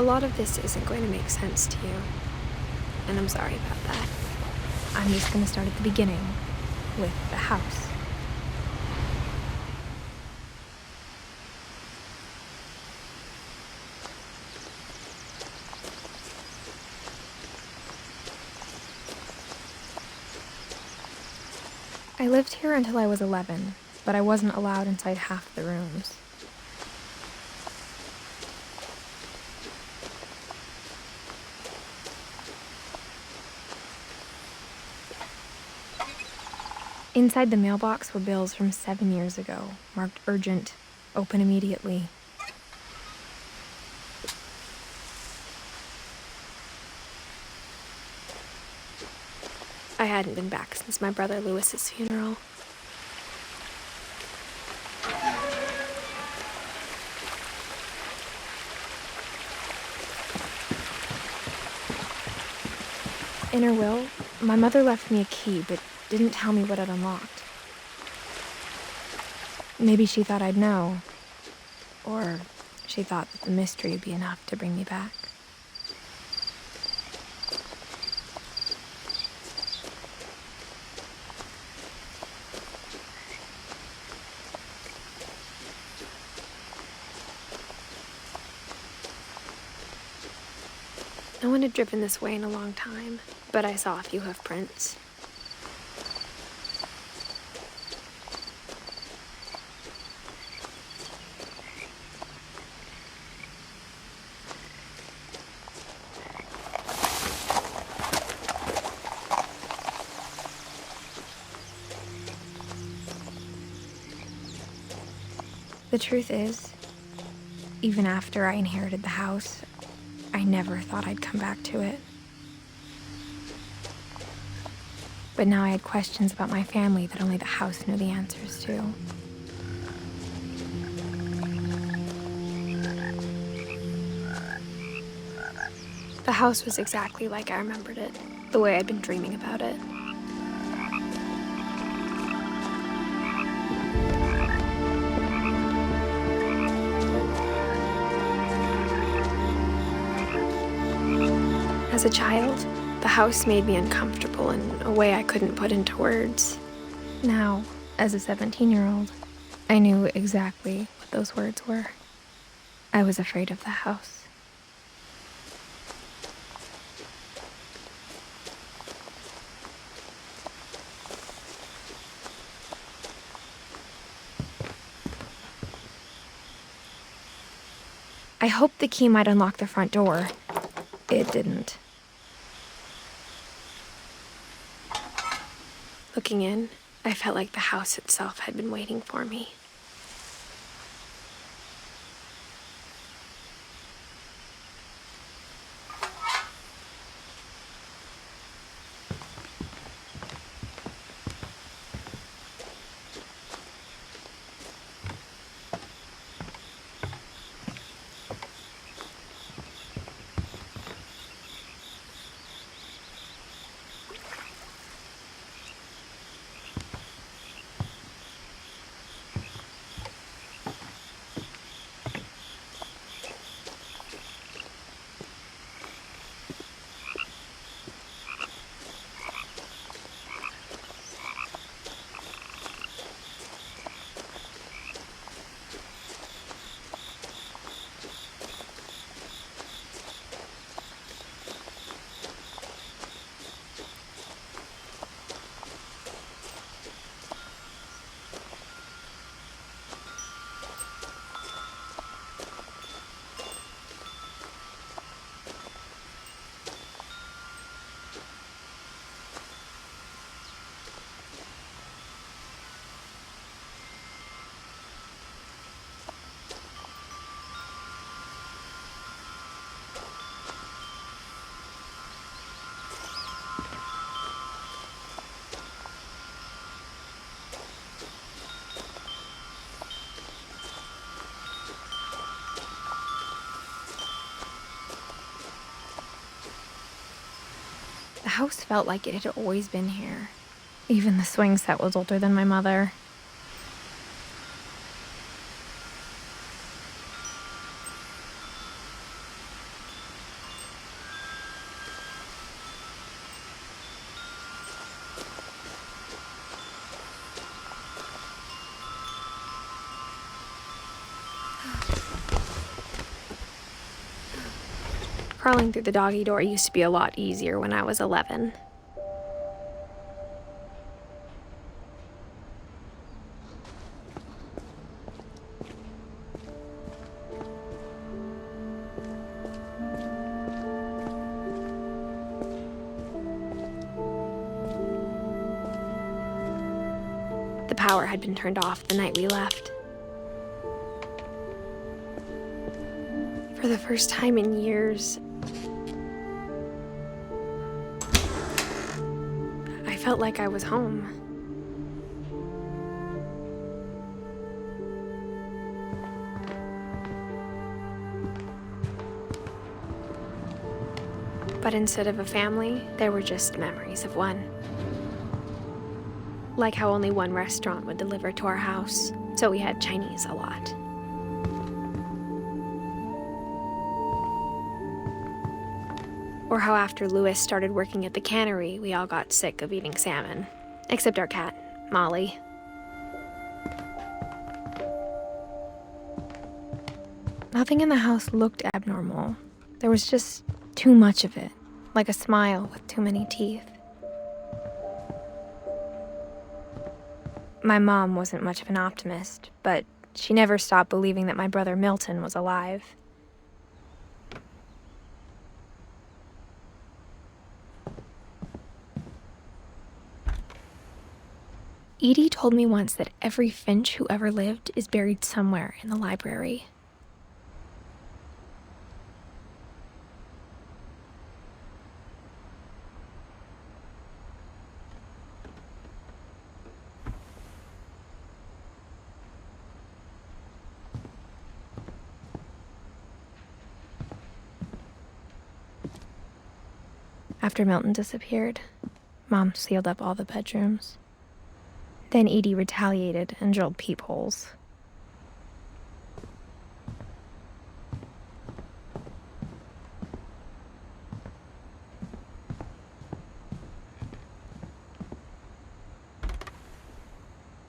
lot of this isn't going to make sense to you, and I'm sorry about that. I'm just going to start at the beginning, with the house. I lived here until I was 11, but I wasn't allowed inside half the rooms. Inside the mailbox were bills from 7 years ago, marked urgent, open immediately. I hadn't been back since my brother Lewis's funeral. In her will, my mother left me a key, but didn't tell me what it unlocked. Maybe she thought I'd know, or she thought that the mystery would be enough to bring me back. No one had driven this way in a long time, but I saw a few hoof prints. The truth is, even after I inherited the house, I never thought I'd come back to it. But now I had questions about my family that only the house knew the answers to. The house was exactly like I remembered it, the way I'd been dreaming about it. As a child, the house made me uncomfortable in a way I couldn't put into words. Now, as a 17-year-old, I knew exactly what those words were. I was afraid of the house. I hoped the key might unlock the front door. It didn't. Looking in, I felt like the house itself had been waiting for me. The house felt like it had always been here. Even the swing set was older than my mother. Crawling through the doggy door used to be a lot easier when I was 11. The power had been turned off the night we left. For the first time in years, I felt like I was home. But instead of a family, there were just memories of one. Like how only one restaurant would deliver to our house, so we had Chinese a lot. Or how after Louis started working at the cannery, we all got sick of eating salmon. Except our cat, Molly. Nothing in the house looked abnormal. There was just too much of it, like a smile with too many teeth. My mom wasn't much of an optimist, but she never stopped believing that my brother Milton was alive. Edie told me once that every Finch who ever lived is buried somewhere in the library. After Milton disappeared, Mom sealed up all the bedrooms. Then Edie retaliated and drilled peepholes.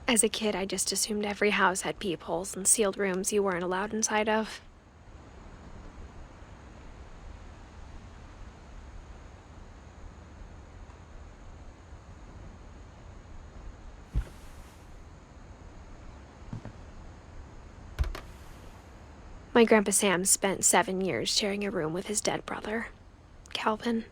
As a kid, I just assumed every house had peepholes and sealed rooms you weren't allowed inside of. My Grandpa Sam spent 7 years sharing a room with his dead brother, Calvin.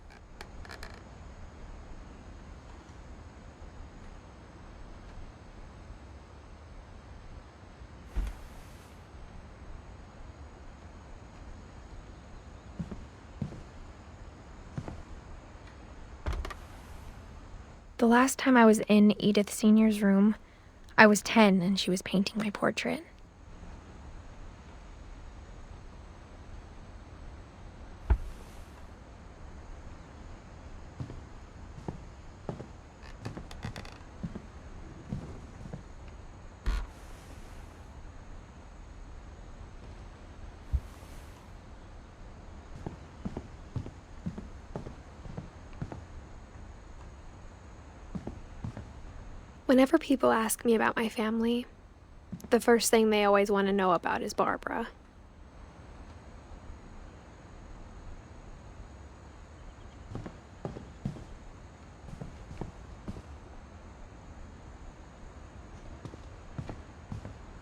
The last time I was in Edith Sr.'s room, I was 10 and she was painting my portrait. Whenever people ask me about my family, the first thing they always want to know about is Barbara.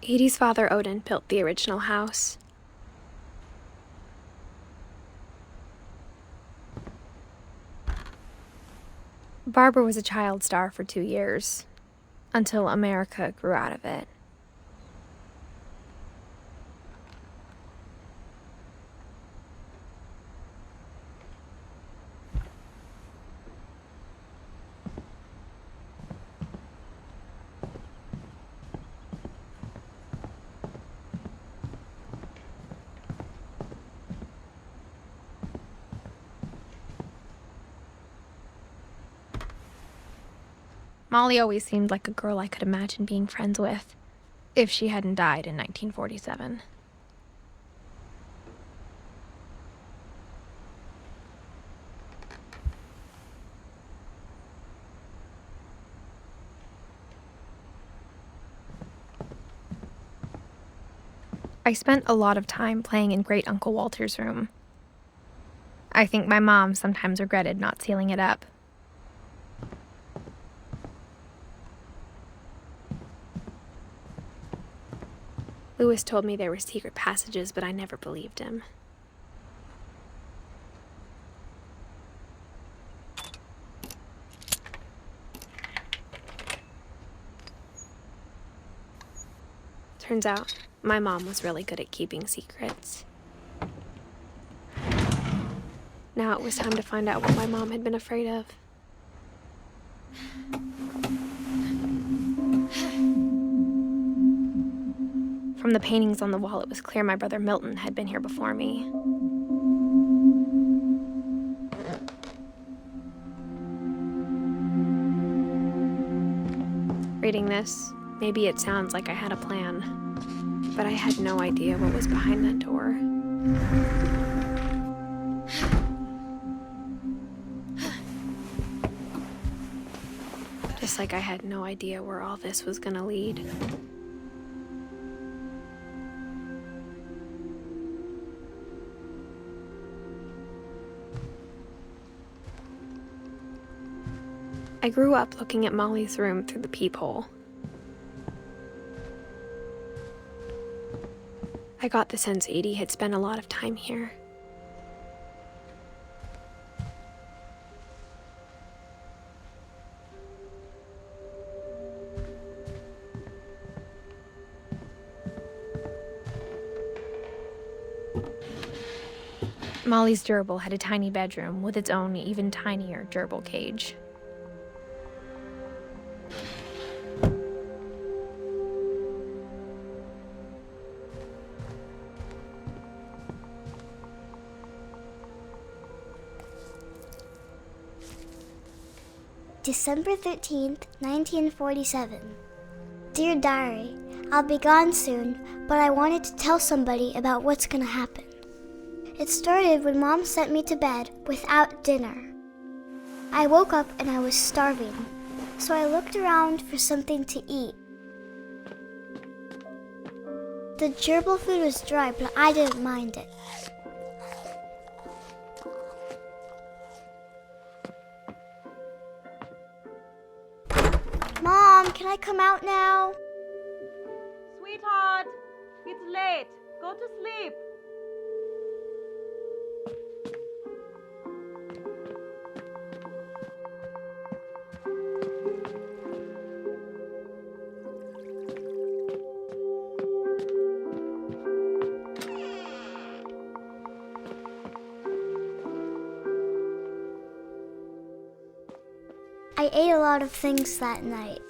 Edie's father, Odin, built the original house. Barbara was a child star for 2 years, until America grew out of it. Molly always seemed like a girl I could imagine being friends with, if she hadn't died in 1947. I spent a lot of time playing in Great Uncle Walter's room. I think my mom sometimes regretted not sealing it up. Louis told me there were secret passages, but I never believed him. Turns out, my mom was really good at keeping secrets. Now it was time to find out what my mom had been afraid of. From the paintings on the wall, it was clear my brother Milton had been here before me. Reading this, maybe it sounds like I had a plan, but I had no idea what was behind that door. Just like I had no idea where all this was gonna lead. I grew up looking at Molly's room through the peephole. I got the sense Edie had spent a lot of time here. Molly's gerbil had a tiny bedroom with its own even tinier gerbil cage. December 13th, 1947. Dear Diary, I'll be gone soon, but I wanted to tell somebody about what's gonna happen. It started when Mom sent me to bed without dinner. I woke up and I was starving, so I looked around for something to eat. The gerbil food was dry, but I didn't mind it. Mom, can I come out now? Sweetheart, it's late. Go to sleep. I ate a lot of things that night.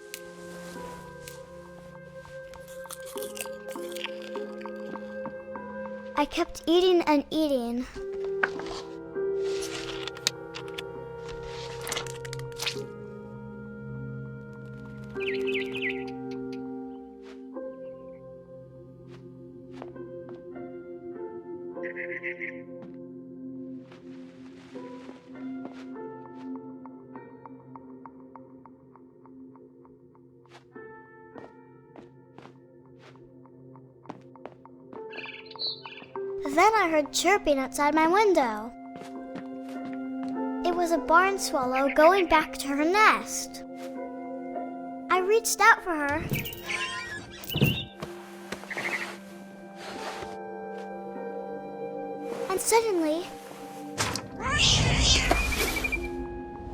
I kept eating and eating. Then I heard chirping outside my window. It was a barn swallow going back to her nest. I reached out for her. And suddenly,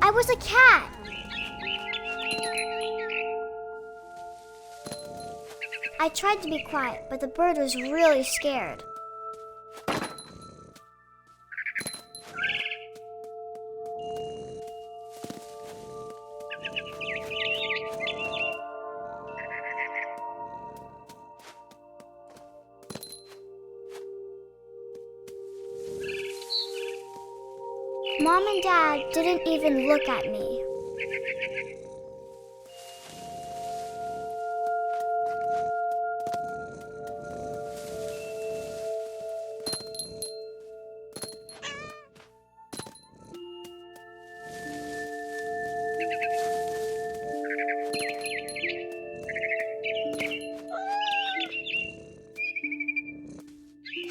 I was a cat. I tried to be quiet, but the bird was really scared. Mom and Dad didn't even look at me.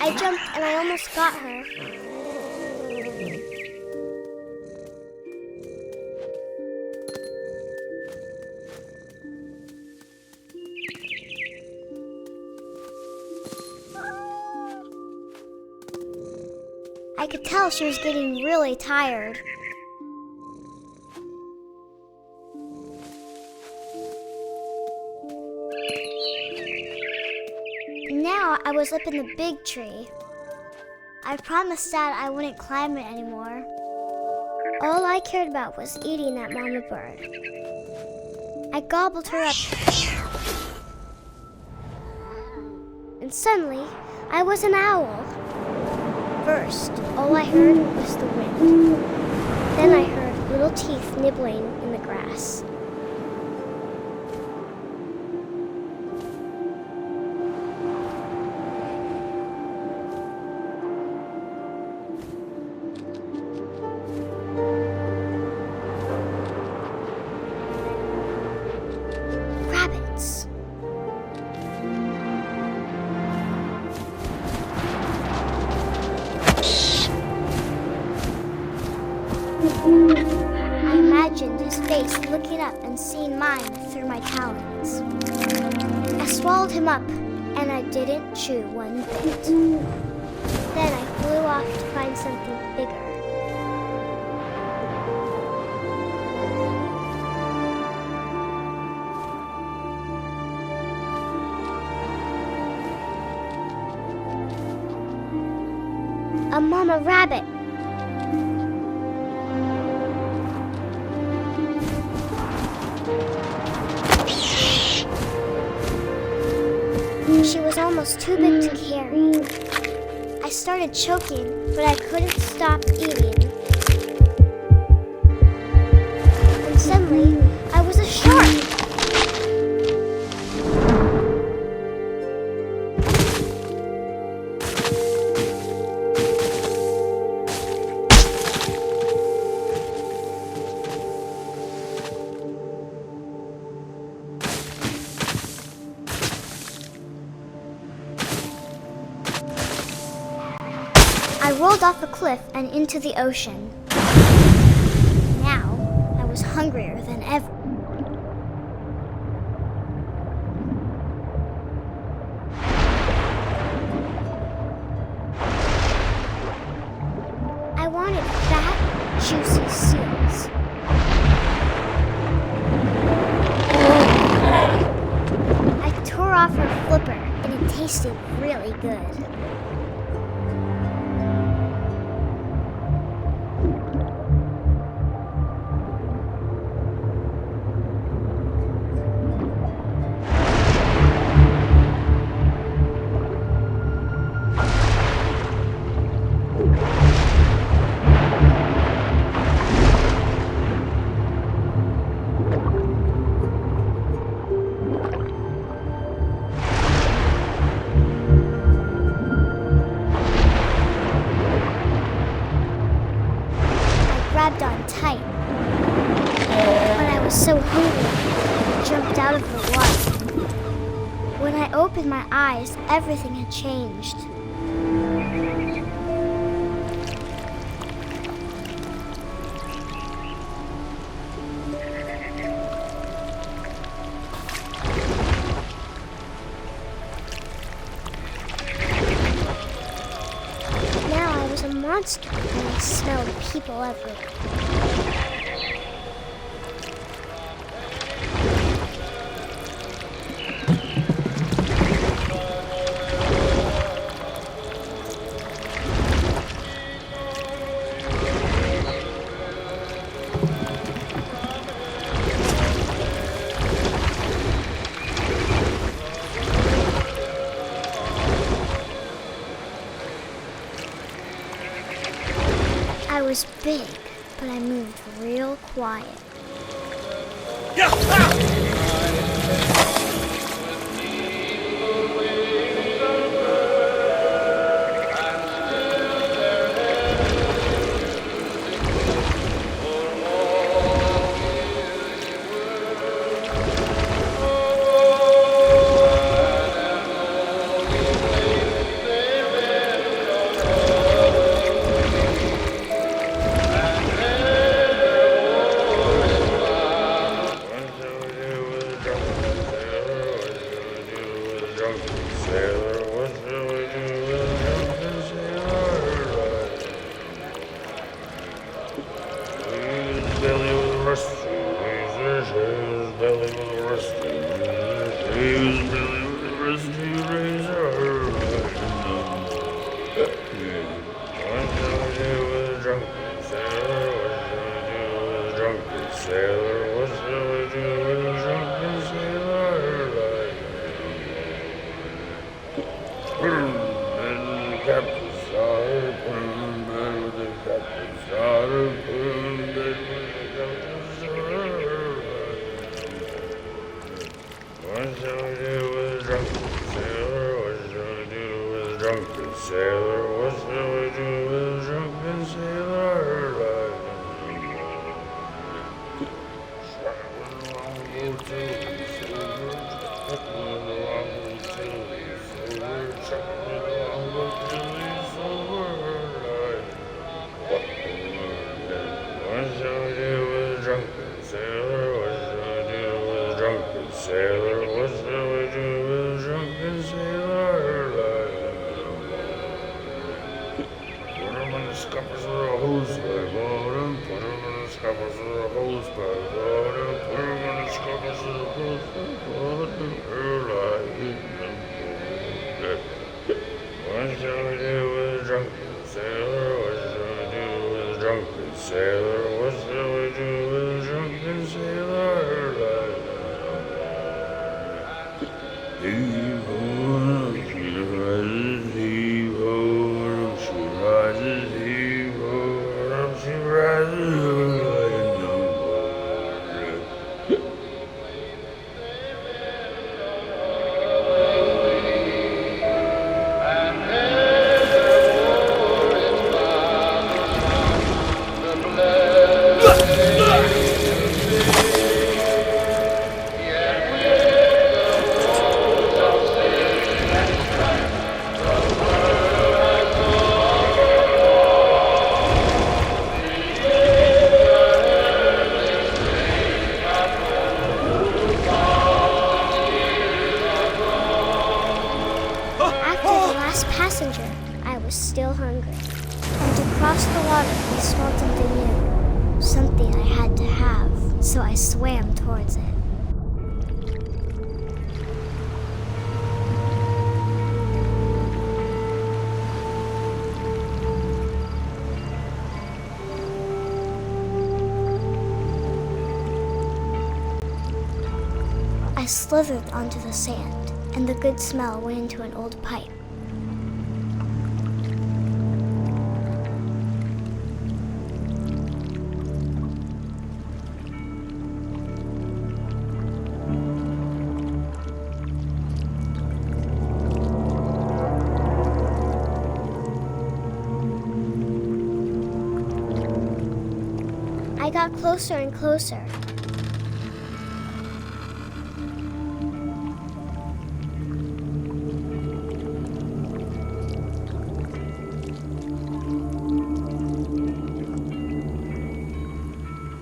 I jumped and I almost got her. I could tell she was getting really tired. Now I was up in the big tree. I promised Dad I wouldn't climb it anymore. All I cared about was eating that mama bird. I gobbled her up. And suddenly, I was an owl. First, all I heard was the wind. Then I heard little teeth nibbling in the grass. Rabbits. I imagined his face looking up and seeing mine through my talons. I swallowed him up, and I didn't chew one bit. Then I flew off to find something bigger. A mama rabbit. She was almost too big to carry. I started choking, but I couldn't stop eating. And suddenly, I was a shark. I rolled off a cliff and into the ocean. Now, I was hungrier than ever. I wanted fat, juicy seals. I tore off her flipper, and it tasted really good. Grabbed on tight. But I was so hungry, I jumped out of the water. When I opened my eyes, everything had changed. Now I was a monster, and I smelled people everywhere. I was big, but I moved real quiet. put him in the captain's daughter, put him in bed with the captain's daughter, put him in bed with the captain's daughter. What shall we do with a drunken sailor? What shall we do with a drunken sailor? What shall we do with a drunken sailor? What shall we do with a drunken sailor? What shall we do with a drunken sailor? What shall we do with a drunken sailor? Put him in the scuppers with a hose by bottom. Put him in the scuppers with a hose by bottom. Put him in the scuppers with a hose by bottom. What shall we do with a drunken sailor? What shall we do with a drunken sailor? What shall we do with a drunken sailor? Heave ho, she rises, heave ho, she rises, heave ho, she rises like a number. After the last passenger, I was still hungry. And to cross the water, I smelled something new. Something I had to have, so I swam towards it. I slithered onto the sand, and the good smell went into an old pipe. I got closer and closer.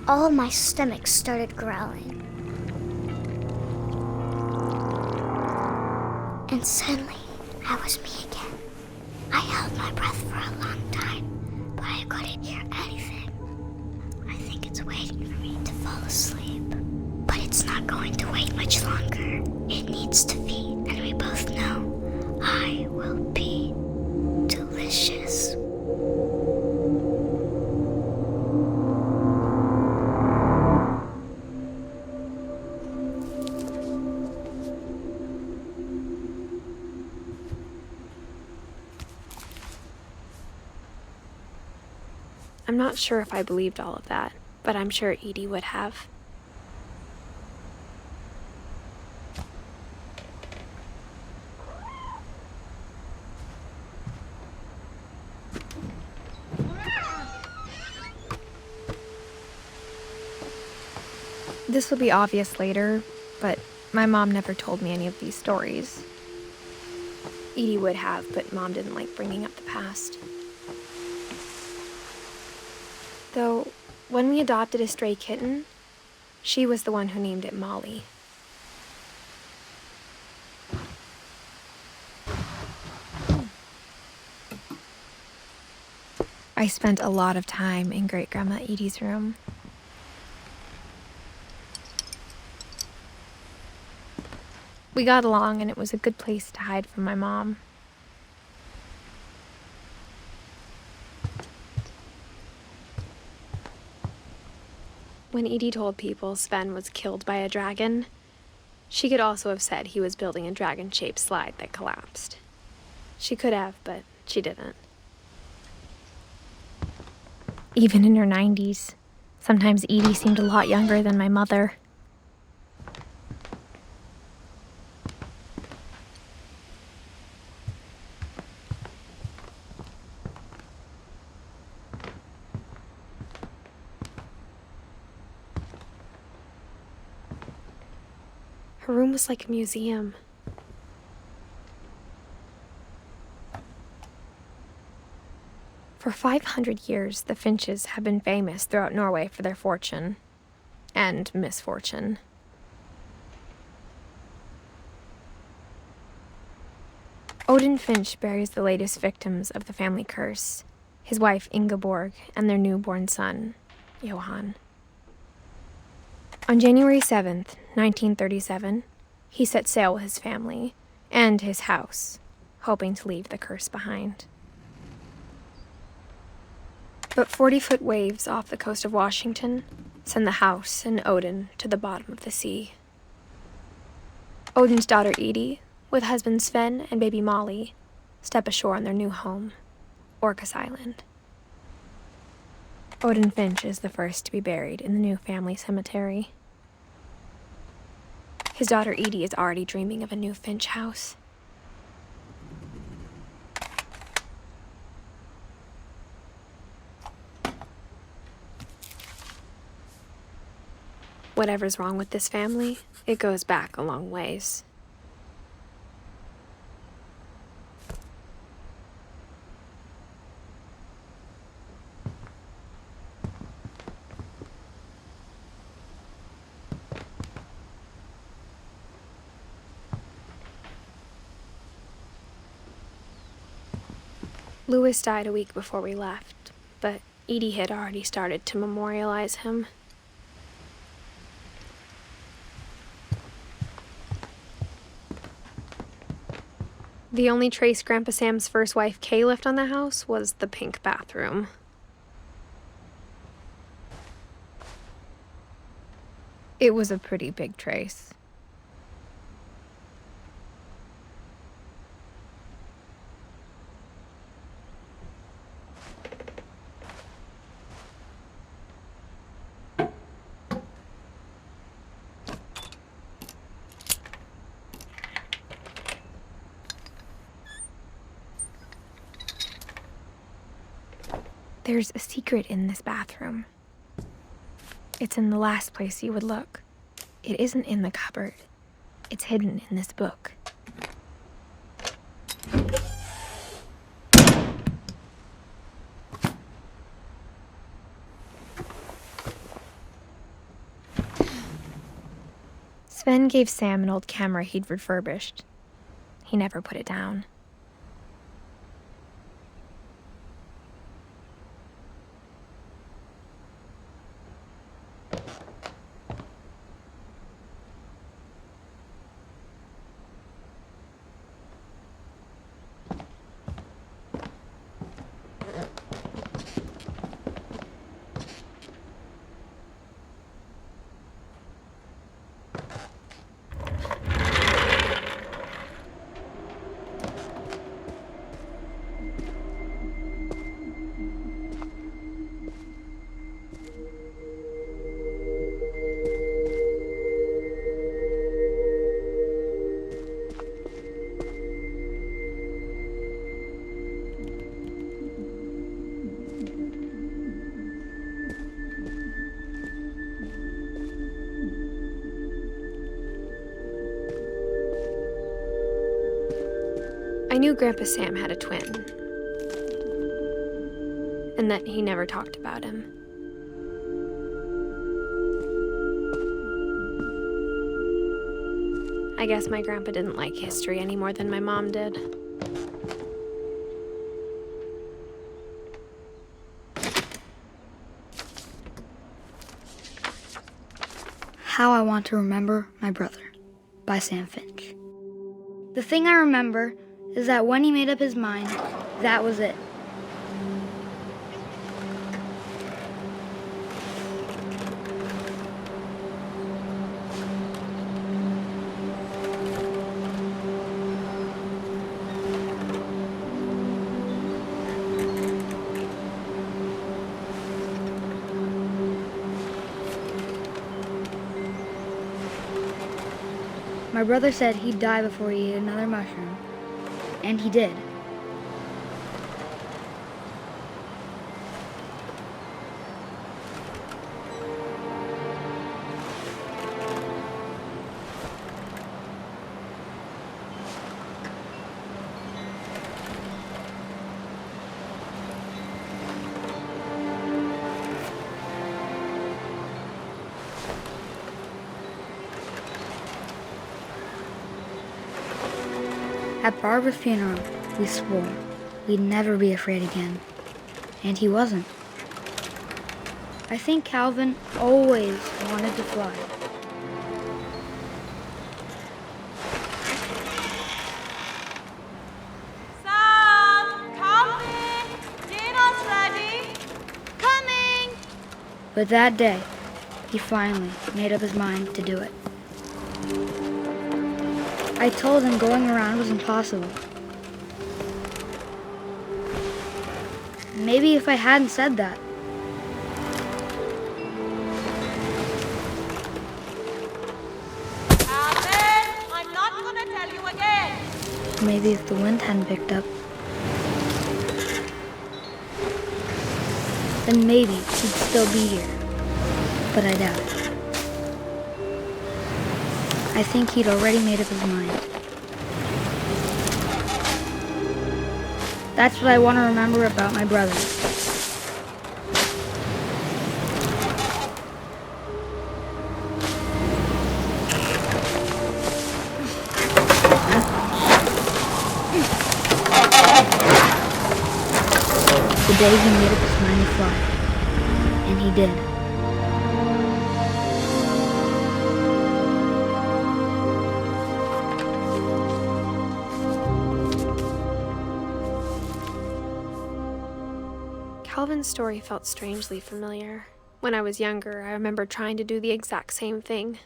All of my stomach started growling. And suddenly, I was me again. I held my breath for a long time, but I couldn't hear anything. I think it's waiting for me to fall asleep. But it's not going to wait much longer. It needs to feed, and we both know I will be delicious. I'm not sure if I believed all of that, but I'm sure Edie would have. This will be obvious later, but my mom never told me any of these stories. Edie would have, but Mom didn't like bringing up the past. Though, when we adopted a stray kitten, she was the one who named it Molly. I spent a lot of time in Great-Grandma Edie's room. We got along, and it was a good place to hide from my mom. When Edie told people Sven was killed by a dragon, she could also have said he was building a dragon-shaped slide that collapsed. She could have, but she didn't. Even in her 90s, sometimes Edie seemed a lot younger than my mother. Her room was like a museum. For 500 years, the Finches have been famous throughout Norway for their fortune and misfortune. Odin Finch buries the latest victims of the family curse, his wife Ingeborg and their newborn son, Johan. On January 7th, 1937, he set sail with his family and his house, hoping to leave the curse behind. But 40-foot waves off the coast of Washington send the house and Odin to the bottom of the sea. Odin's daughter Edie, with husband Sven and baby Molly, step ashore on their new home, Orcas Island. Odin Finch is the first to be buried in the new family cemetery. His daughter Edie is already dreaming of a new Finch house. Whatever's wrong with this family, it goes back a long ways. Louis died a week before we left, but Edie had already started to memorialize him. The only trace Grandpa Sam's first wife, Kay, left on the house was the pink bathroom. It was a pretty big trace. There's a secret in this bathroom. It's in the last place you would look. It isn't in the cupboard. It's hidden in this book. Sven gave Sam an old camera he'd refurbished. He never put it down. I knew Grandpa Sam had a twin, and that he never talked about him. I guess my grandpa didn't like history any more than my mom did. How I Want to Remember My Brother by Sam Finch. The thing I remember is that when he made up his mind, that was it. My brother said he'd die before he ate another mushroom. And he did. At Barbara's funeral, we swore we'd never be afraid again. And he wasn't. I think Calvin always wanted to fly. Sam! Calvin! Dinner's ready! Coming! But that day, he finally made up his mind to do it. I told him going around was impossible. Maybe if I hadn't said that. Calvin! I'm not gonna tell you again! Maybe if the wind hadn't picked up. Then maybe he'd still be here. But I doubt it. I think he'd already made up his mind. That's what I want to remember about my brother. The day he made up his mind to fly. And he did. Calvin's story felt strangely familiar. When I was younger, I remember trying to do the exact same thing.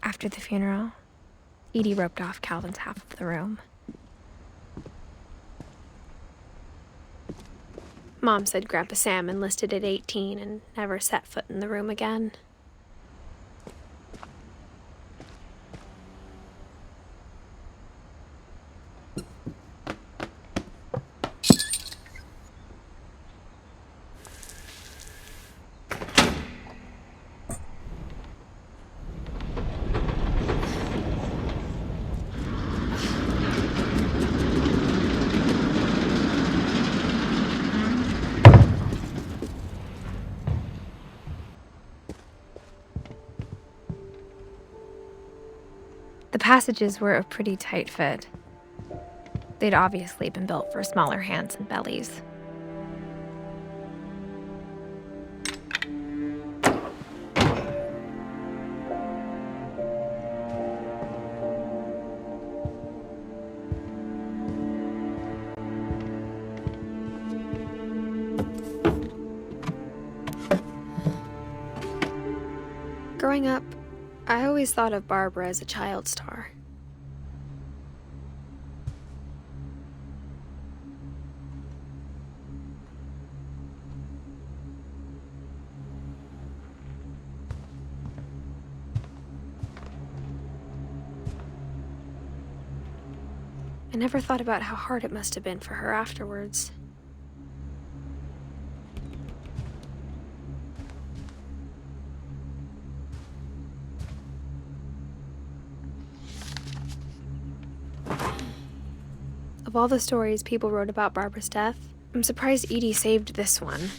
After the funeral, Edie roped off Calvin's half of the room. Mom said Grandpa Sam enlisted at 18 and never set foot in the room again. The passages were a pretty tight fit. They'd obviously been built for smaller hands and bellies. Growing up, I always thought of Barbara as a child star. I never thought about how hard it must have been for her afterwards. Of all the stories people wrote about Barbara's death, I'm surprised Edie saved this one.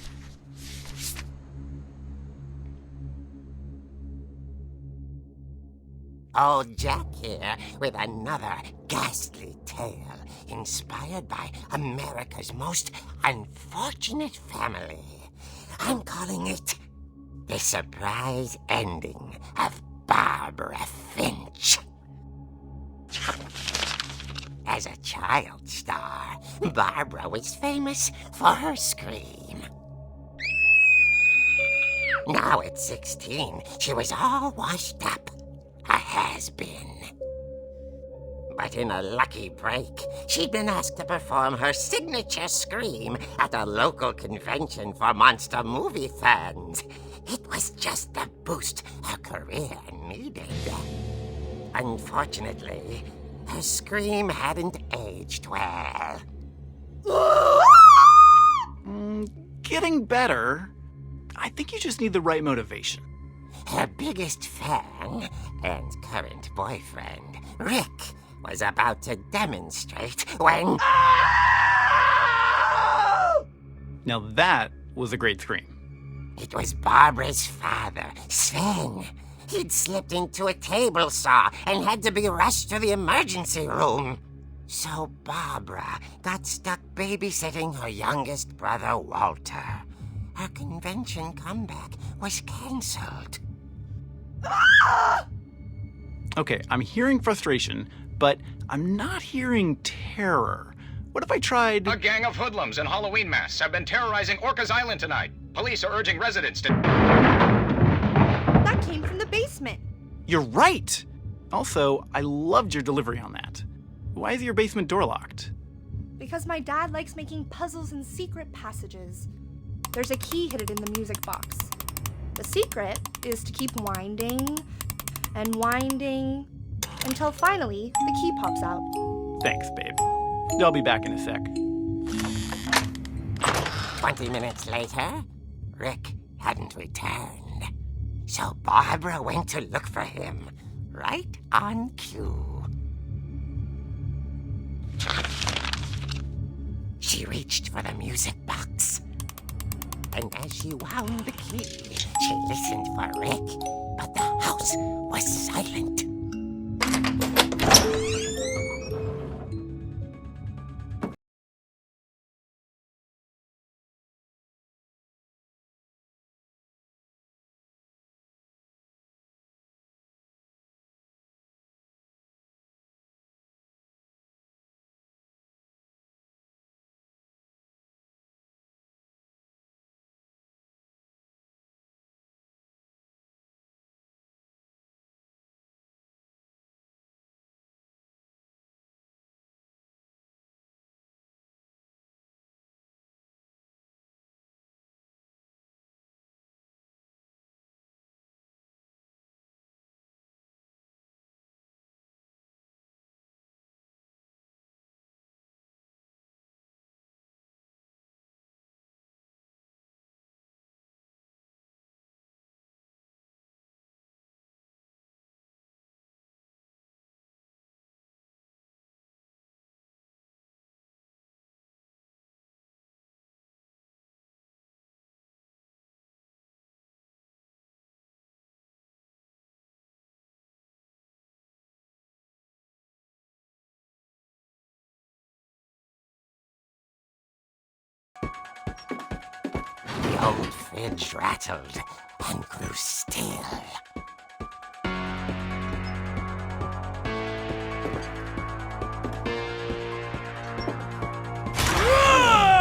Old Jack here with another ghastly tale inspired by America's most unfortunate family. I'm calling it The Surprise Ending of Barbara Finch. As a child star, Barbara was famous for her scream. Now at 16, she was all washed up, a has-been. But But in a lucky break, she'd been asked to perform her signature scream at a local convention for monster movie fans. It was just the boost her career needed. Unfortunately, her scream hadn't aged well. Getting better. I think you just need the right motivation. Her biggest fan and current boyfriend, Rick, was about to demonstrate when... Now that was a great scream. It was Barbara's father, Sven. He'd slipped into a table saw and had to be rushed to the emergency room. So Barbara got stuck babysitting her youngest brother, Walter. Her convention comeback was cancelled. Okay, I'm hearing frustration, but I'm not hearing terror. What if I tried... A gang of hoodlums in Halloween masks have been terrorizing Orcas Island tonight. Police are urging residents to... That came from the basement. You're right! Also, I loved your delivery on that. Why is your basement door locked? Because my dad likes making puzzles and secret passages. There's a key hidden in the music box. The secret is to keep winding and winding until finally the key pops out. Thanks, babe. I'll be back in a sec. 20 minutes later, Rick hadn't returned. So Barbara went to look for him, right on cue. She reached for the music box. And as she wound the key, she listened for Rick, but the house was silent. The old fridge rattled and grew still.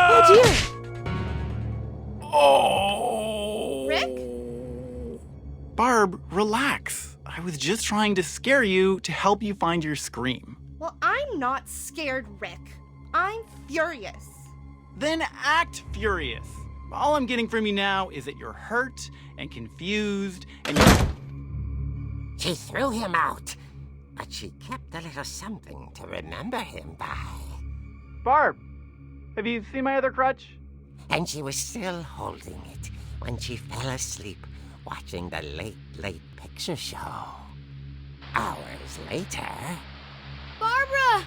Oh dear! Oh! Rick? Barb, relax. I was just trying to scare you to help you find your scream. Well, I'm not scared, Rick. I'm furious. Then act furious. All I'm getting from you now is that you're hurt and confused and She threw him out, but she kept a little something to remember him by. Barb, have you seen my other crutch? And she was still holding it when she fell asleep watching the late picture show. Hours later... Barbara!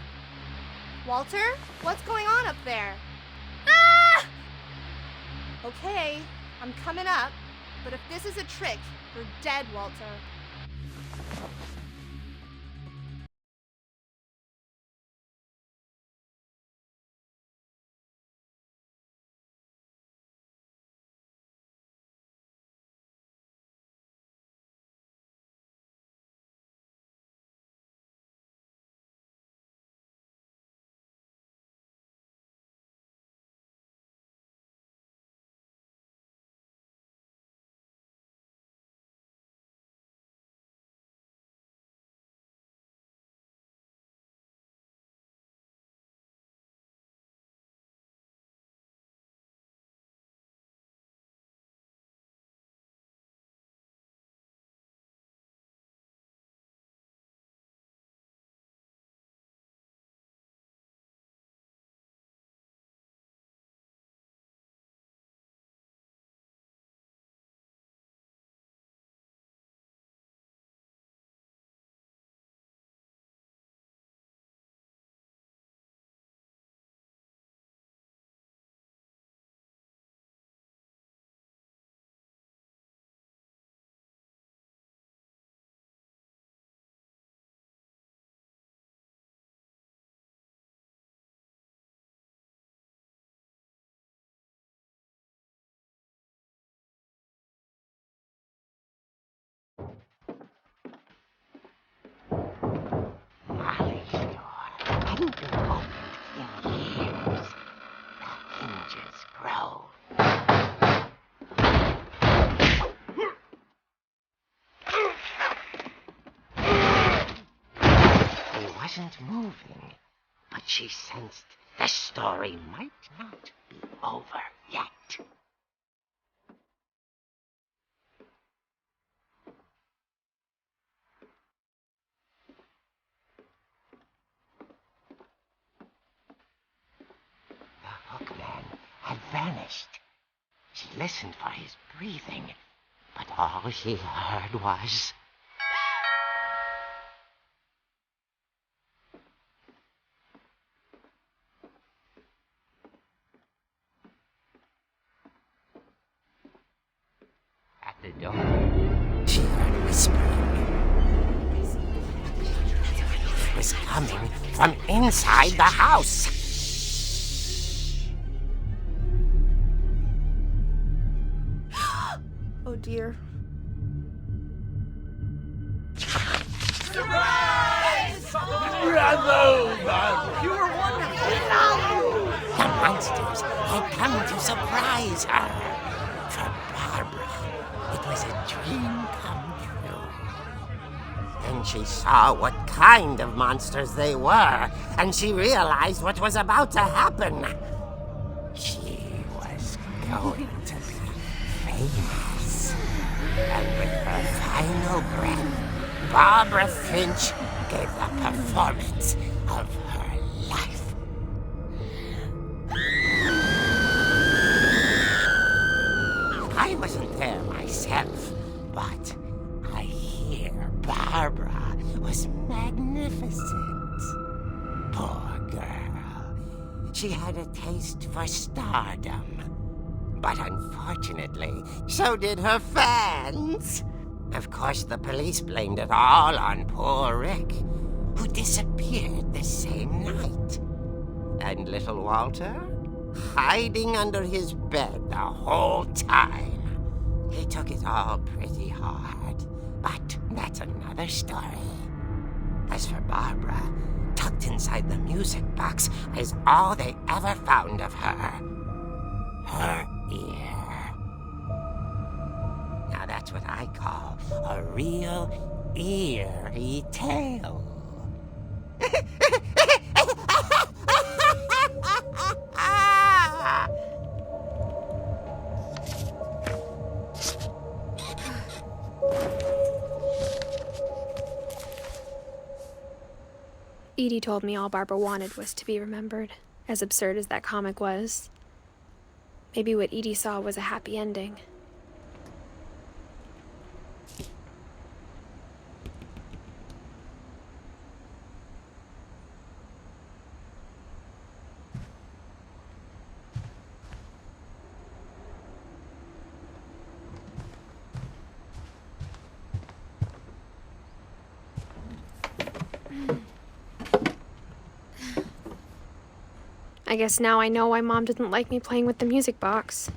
Walter, what's going on up there? Ah! Okay, I'm coming up, but if this is a trick, you're dead, Walter. hadn't been opened in years. The hinges grow. He wasn't moving, but she sensed the story might not be over yet. The hookman had vanished. She listened for his breathing, but all she heard was... At the door, she heard whispering. It was coming from inside the house. Oh dear. The monsters had come to surprise her. For Barbara, it was a dream come true. Then she saw what kind of monsters they were, and she realized what was about to happen. She was going to be famous. And with her final breath, Barbara Finch gave the performance of her life. I wasn't there myself, but I hear Barbara was magnificent. Poor girl. She had a taste for stardom. But unfortunately, so did her fans. Of course, the police blamed it all on poor Rick, who disappeared the same night. And little Walter? Hiding under his bed the whole time. He took it all pretty hard, but that's another story. As for Barbara, tucked inside the music box is all they ever found of her. Her ear. Now that's what I call a real eerie tale. Edie told me all Barbara wanted was to be remembered, as absurd as that comic was. Maybe what Edie saw was a happy ending. I guess now I know why Mom didn't like me playing with the music box.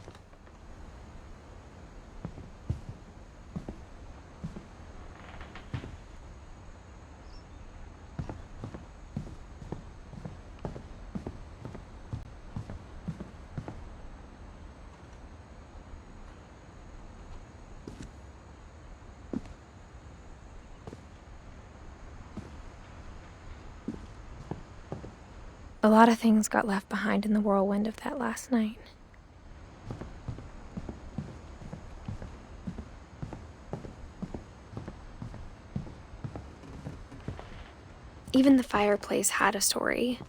A lot of things got left behind in the whirlwind of that last night. Even the fireplace had a story.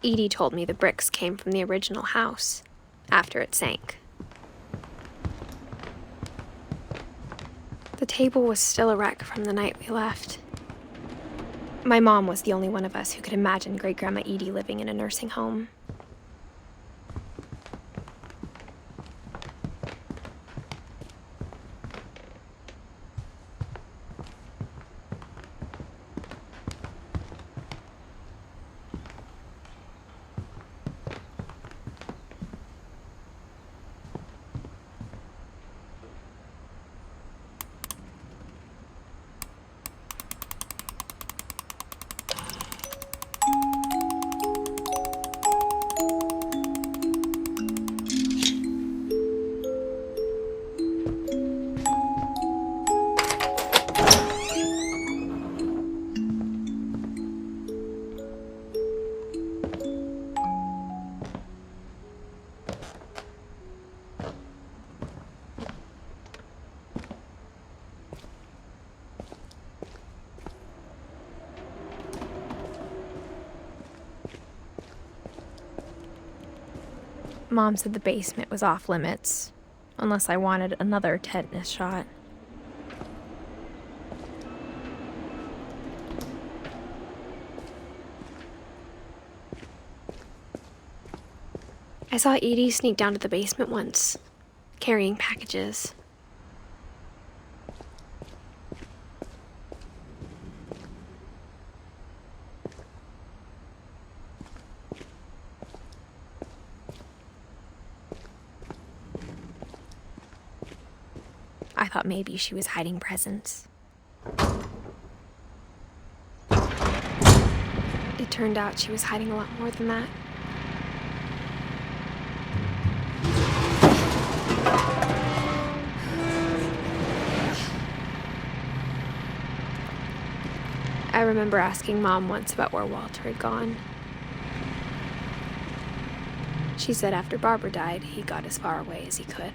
Edie told me the bricks came from the original house, after it sank. The table was still a wreck from the night we left. My mom was the only one of us who could imagine Great-Grandma Edie living in a nursing home. Mom said the basement was off limits, unless I wanted another tetanus shot. I saw Edie sneak down to the basement once, carrying packages. I thought maybe she was hiding presents. It turned out she was hiding a lot more than that. I remember asking Mom once about where Walter had gone. She said after Barbara died, he got as far away as he could.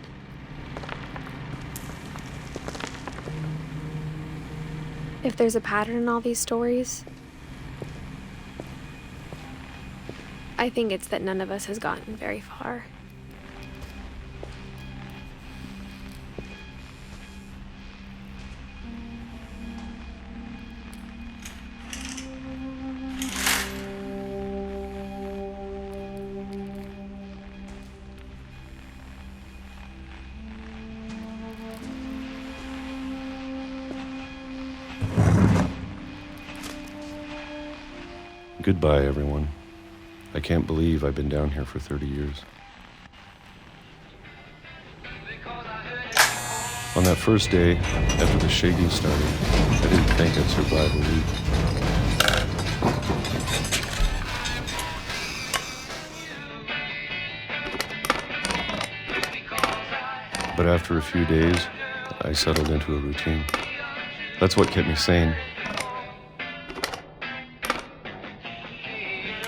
If there's a pattern in all these stories, I think it's that none of us has gotten very far. Goodbye, everyone. I can't believe I've been down here for 30 years. On that first day, after the shaking started, I didn't think I'd survive a week. But after a few days, I settled into a routine. That's what kept me sane.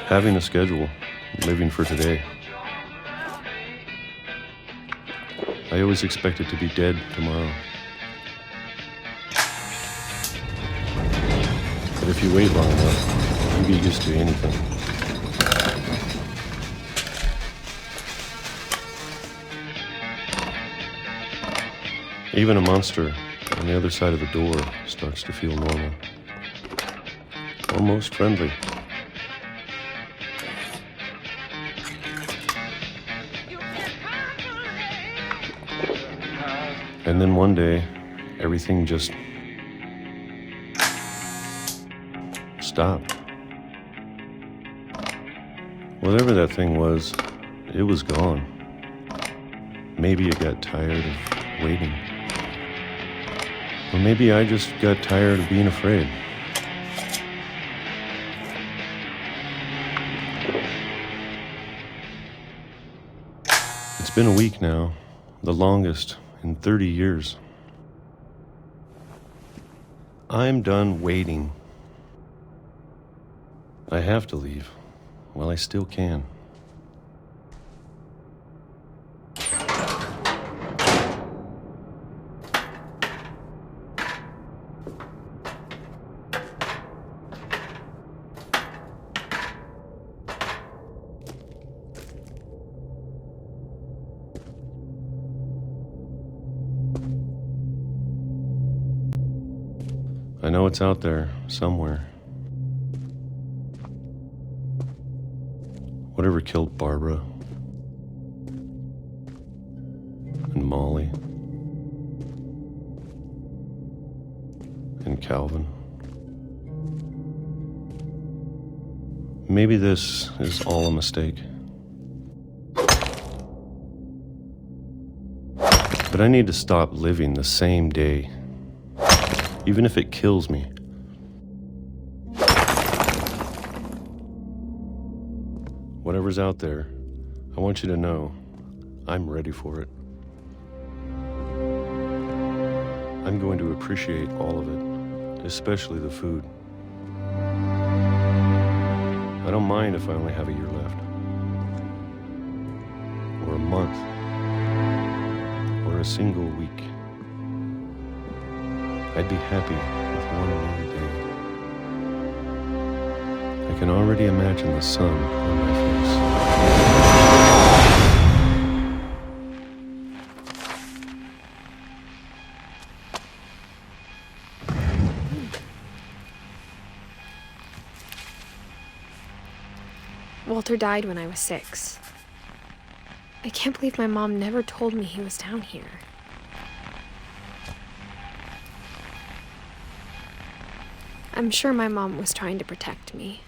Having a schedule, living for today. I always expected to be dead tomorrow. But if you wait long enough, you get used to anything. Even a monster on the other side of the door starts to feel normal. Almost friendly. And then one day, everything just stopped. Whatever that thing was, it was gone. Maybe it got tired of waiting. Or maybe I just got tired of being afraid. It's been a week now, the longest in 30 years. I'm done waiting. I have to leave while I still can. I know it's out there, somewhere. Whatever killed Barbara and Molly and Calvin. Maybe this is all a mistake. But I need to stop living the same day. Even if it kills me. Whatever's out there, I want you to know I'm ready for it. I'm going to appreciate all of it, especially the food. I don't mind if I only have a year left, or a month, or a single week. I'd be happy with one new day. I can already imagine the sun on my face. Walter died when I was 6. I can't believe my mom never told me he was down here. I'm sure my mom was trying to protect me.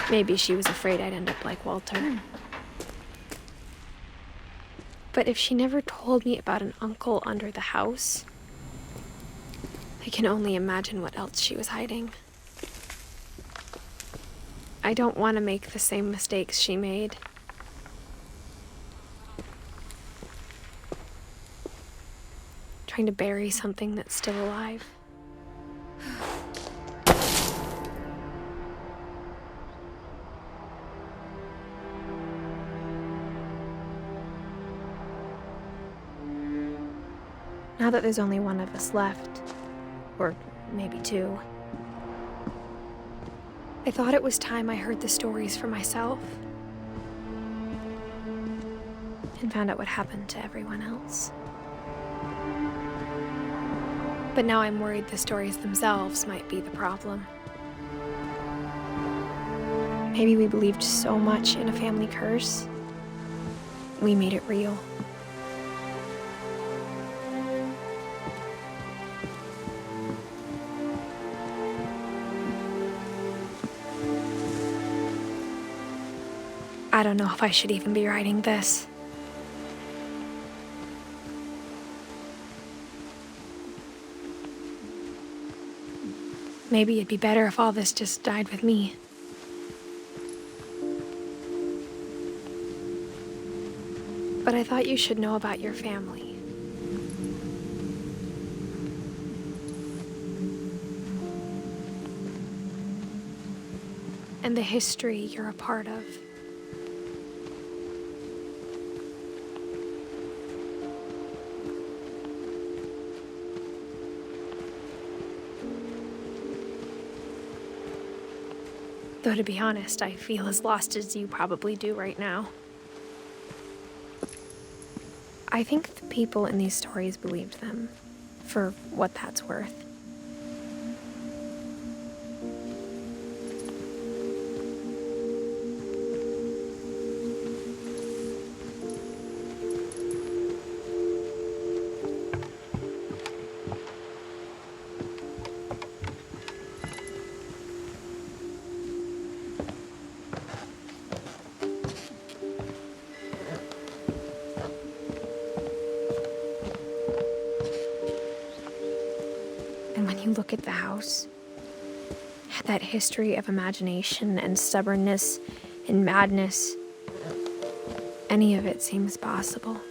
Maybe she was afraid I'd end up like Walter. But if she never told me about an uncle under the house, I can only imagine what else she was hiding. I don't want to make the same mistakes she made. Trying to bury something that's still alive. Now that there's only one of us left, or maybe 2, I thought it was time I heard the stories for myself and found out what happened to everyone else. But now I'm worried the stories themselves might be the problem. Maybe we believed so much in a family curse, we made it real. I don't know if I should even be writing this. Maybe it'd be better if all this just died with me. But I thought you should know about your family. And the history you're a part of. Though to be honest, I feel as lost as you probably do right now. I think the people in these stories believed them, for what that's worth. And when you look at the house, that history of imagination and stubbornness and madness, any of it seems possible.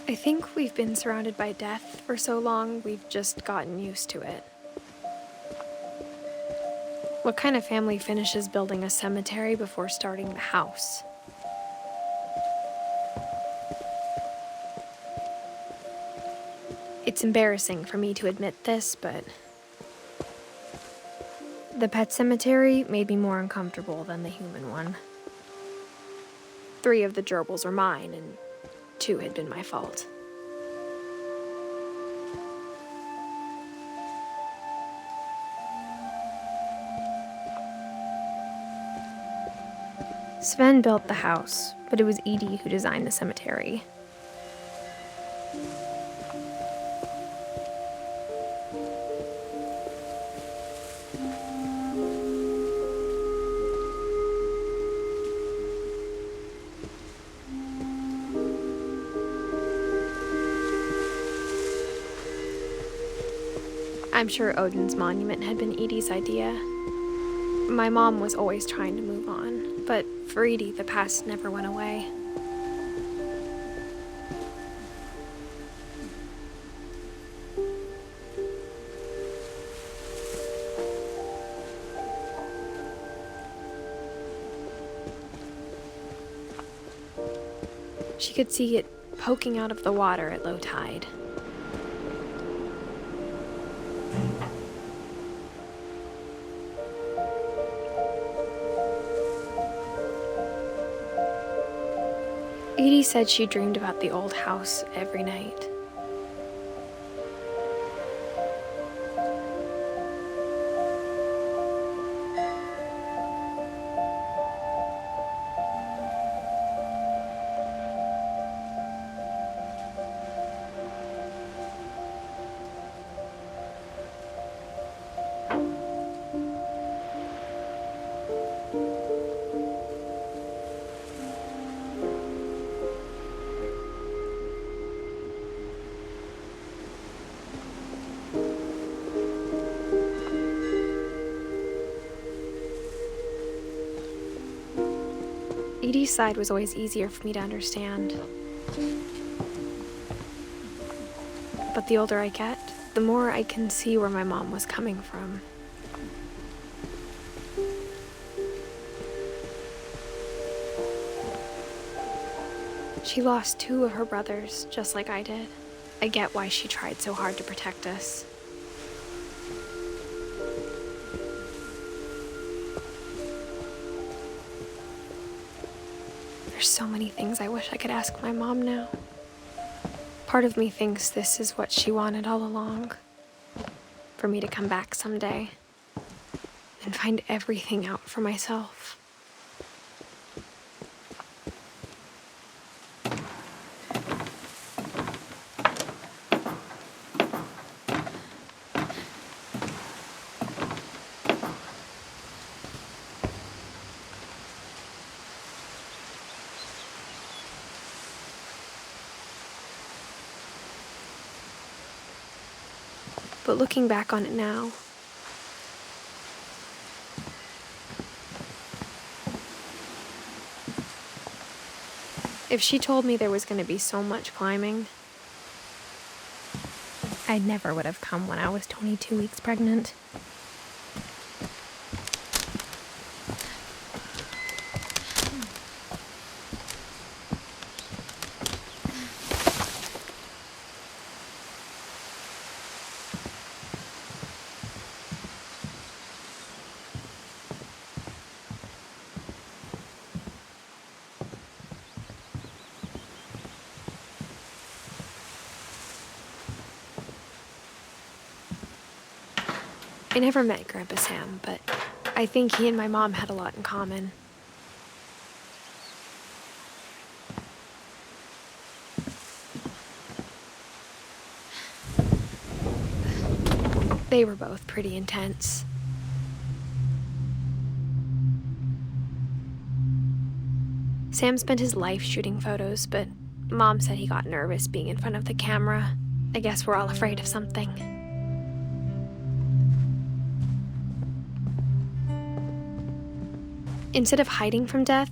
I think we've been surrounded by death for so long, we've just gotten used to it. What kind of family finishes building a cemetery before starting the house? It's embarrassing for me to admit this, but the pet cemetery made me more uncomfortable than the human one. 3 of the gerbils are mine, and 2 had been my fault. Sven built the house, but it was Edie who designed the cemetery. I'm sure Odin's monument had been Edie's idea. My mom was always trying to move on, but for Edie, the past never went away. She could see it poking out of the water at low tide. Edie said she dreamed about the old house every night. Edie's side was always easier for me to understand. But the older I get, the more I can see where my mom was coming from. She lost 2 of her brothers, just like I did. I get why she tried so hard to protect us. There's so many things I wish I could ask my mom now. Part of me thinks this is what she wanted all along. For me to come back someday and find everything out for myself. But looking back on it now, if she told me there was going to be so much climbing, I never would have come when I was 22 weeks pregnant. I never met Grandpa Sam, but I think he and my mom had a lot in common. They were both pretty intense. Sam spent his life shooting photos, but Mom said he got nervous being in front of the camera. I guess we're all afraid of something. Instead of hiding from death,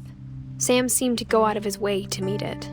Sam seemed to go out of his way to meet it.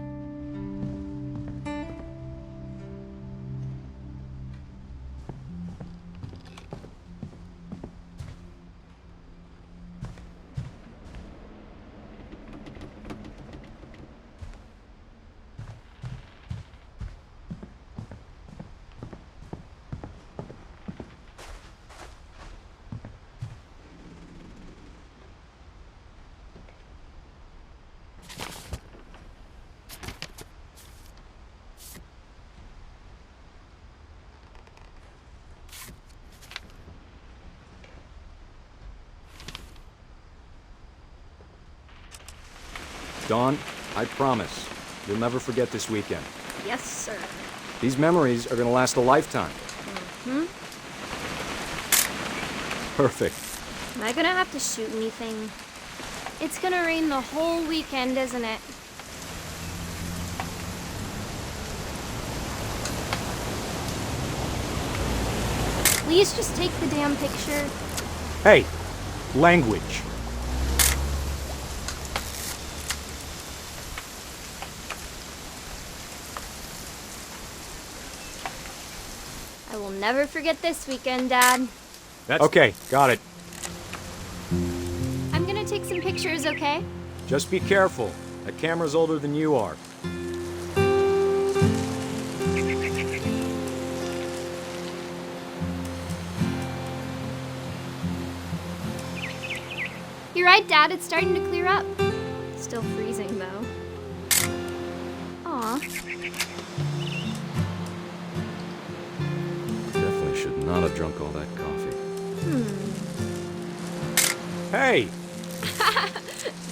Dawn, I promise, you'll never forget this weekend. Yes, sir. These memories are gonna last a lifetime. Hmm? Perfect. Am I gonna have to shoot anything? It's gonna rain the whole weekend, isn't it? please just take the damn picture? Hey, language. I will never forget this weekend, Dad. Okay, got it. I'm gonna take some pictures, okay? Just be careful. That camera's older than you are. You're right, Dad. It's starting to clear up. Still freezing, though. Aw. Definitely should not have drunk all that coffee. Hey!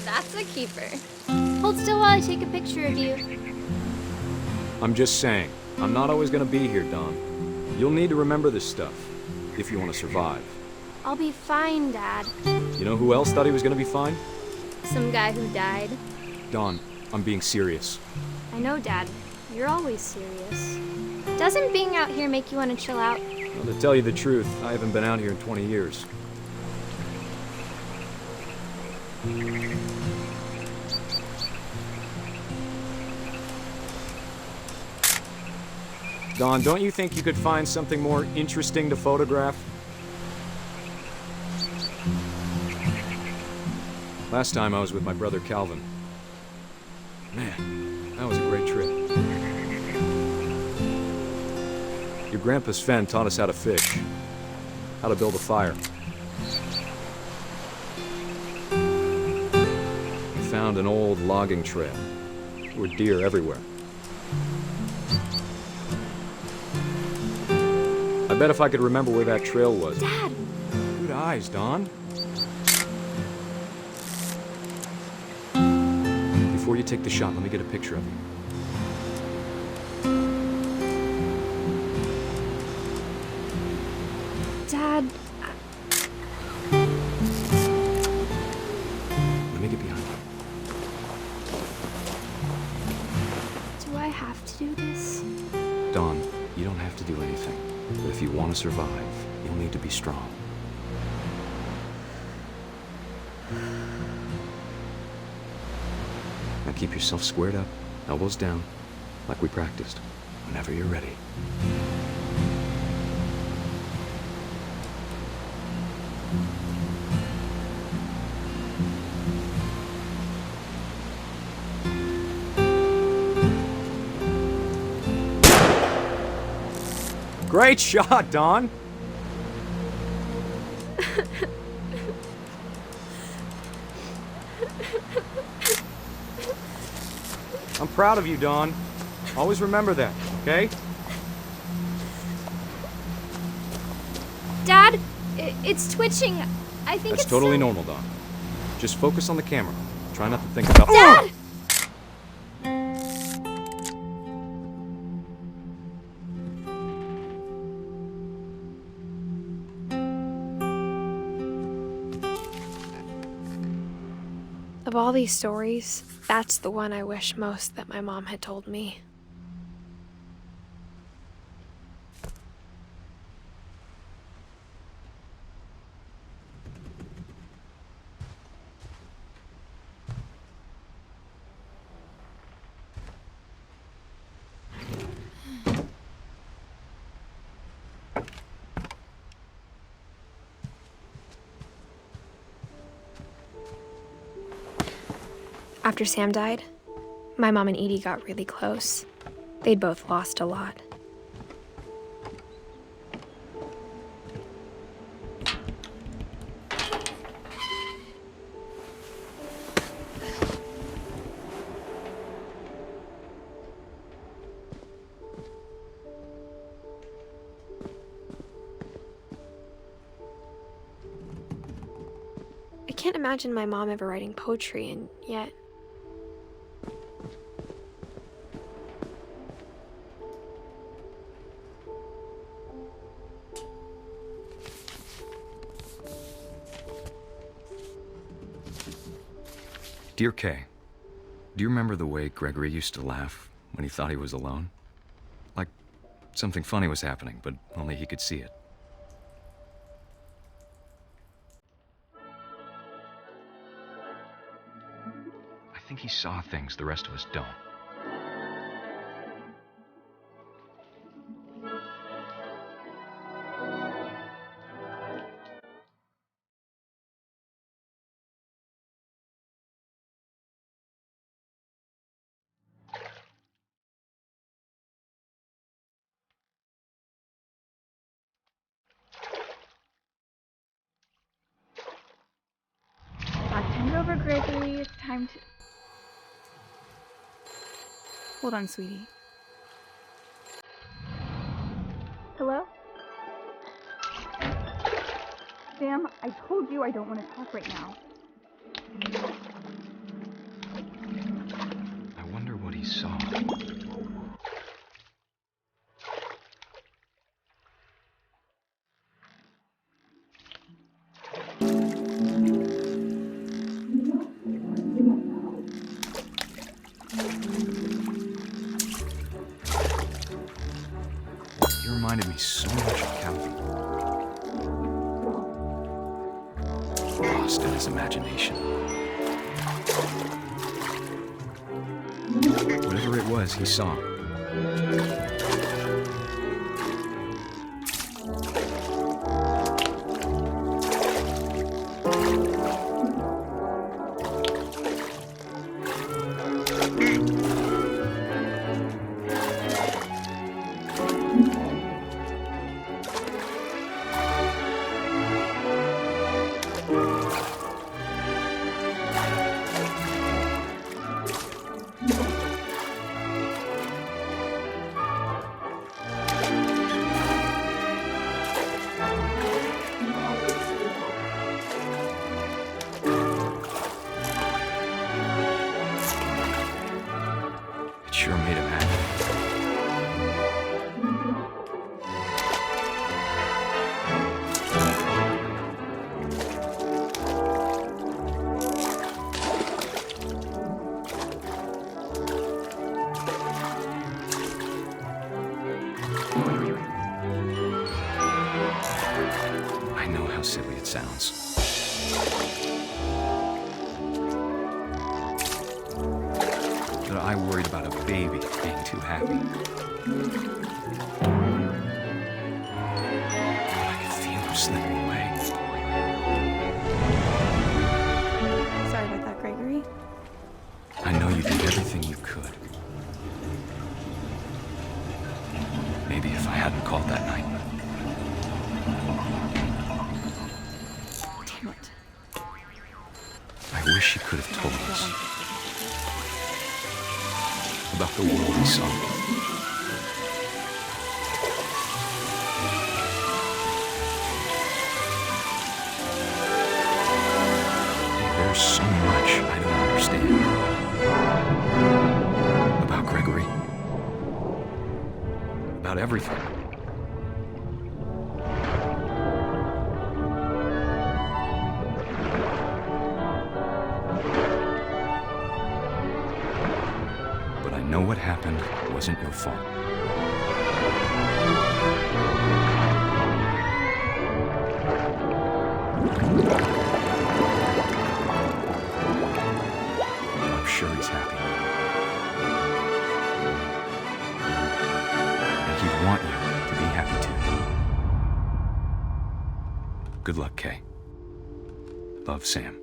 That's a keeper. Hold still while I take a picture of you. I'm just saying, I'm not always gonna be here, Don. You'll need to remember this stuff, if you want to survive. I'll be fine, Dad. You know who else thought he was gonna be fine? Some guy who died. Don, I'm being serious. I know, Dad. You're always serious. Doesn't being out here make you want to chill out? Well, to tell you the truth, I haven't been out here in 20 years. Don, don't you think you could find something more interesting to photograph? Last time I was with my brother Calvin. Man, that was a great trip. Your grandpa Sven taught us how to fish, how to build a fire. We found an old logging trail. There were deer everywhere. I bet if I could remember where that trail was. Dad! Good eyes, Don. Before you take the shot, let me get a picture of you. Dad, Let me get behind you. do I have to do this? Don, you don't have to do anything. But if you want to survive, you'll need to be strong. Now keep yourself squared up, elbows down, like we practiced, whenever you're ready. Great shot, Don! I'm proud of you, Don. Always remember that, okay? Dad, it's twitching. I think That's it's totally so- normal, Don. Just focus on the camera. Try not to think about— Dad! Of all these stories, that's the one I wish most that my mom had told me. After Sam died, my mom and Edie got really close. They'd both lost a lot. I can't imagine my mom ever writing poetry, and yet Dear Kay, do you remember the way Gregory used to laugh when he thought he was alone? Like something funny was happening, but only he could see it. he saw things the rest of us don't. Turn it over, Gregory. It's time to... Hold on, sweetie. Hello? Sam, I told you I don't want to talk right now. I wonder what he saw. You reminded me so much of Calvin. Lost in his imagination. Whatever it was, he saw. It sure made him happy. I know how silly it sounds. But I worried about a baby being too happy. I could feel him slipping away. Sorry about that, Gregory. I know you did everything you could. Maybe if I hadn't called that night. Damn it. I wish he could have told us about the world he saw. There's so much I don't understand about Gregory, about everything. But I know what happened wasn't your fault. I'm sure he's happy. And he'd want you to be happy too. Good luck, Kay. Love, Sam.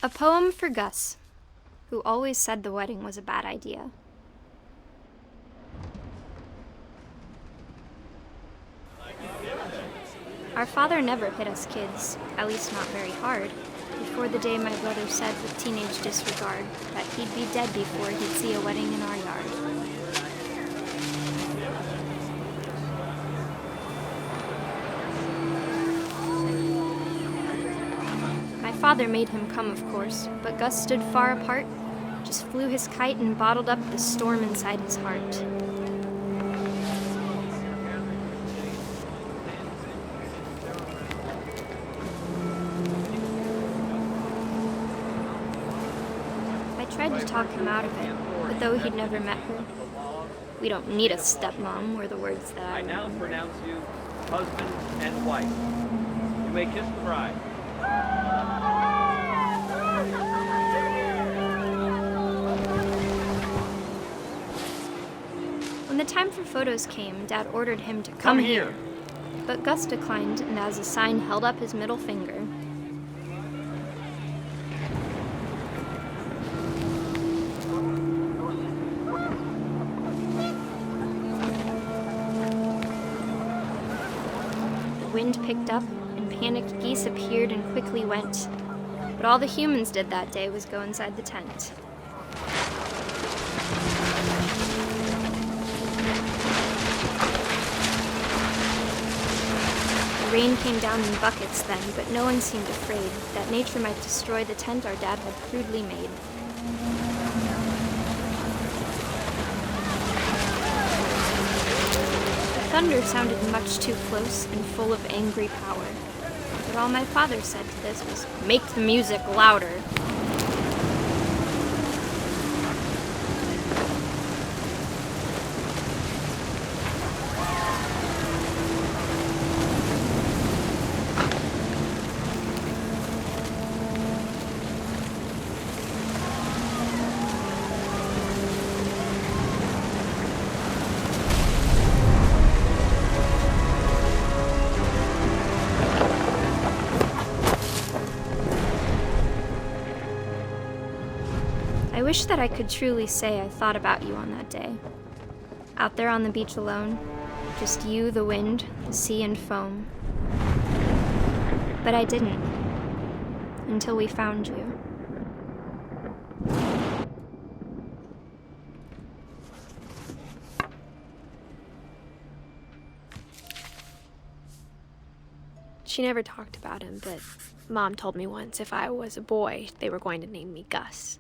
A poem for Gus, who always said the wedding was a bad idea. Our father never hit us kids, at least not very hard, before the day my brother said with teenage disregard that he'd be dead before he'd see a wedding in our yard. My father made him come, of course, but Gus stood far apart, just flew his kite and bottled up the storm inside his heart. I tried to talk him out of it, but though he'd never met her, "We don't need a stepmom," were the words that I now pronounce you husband and wife. You may kiss the bride. When the time for photos came, Dad ordered him to come here. But Gus declined, and as a sign held up his middle finger. The wind picked up, and panicked geese appeared and quickly went. But all the humans did that day was go inside the tent. The rain came down in buckets then, but no one seemed afraid that nature might destroy the tent our dad had crudely made. The thunder sounded much too close and full of angry power. But all my father said to this was, "Make the music louder." I wish that I could truly say I thought about you on that day. Out there on the beach alone, just you, the wind, the sea, and foam. But I didn't, until we found you. She never talked about him, but Mom told me once if I was a boy, they were going to name me Gus.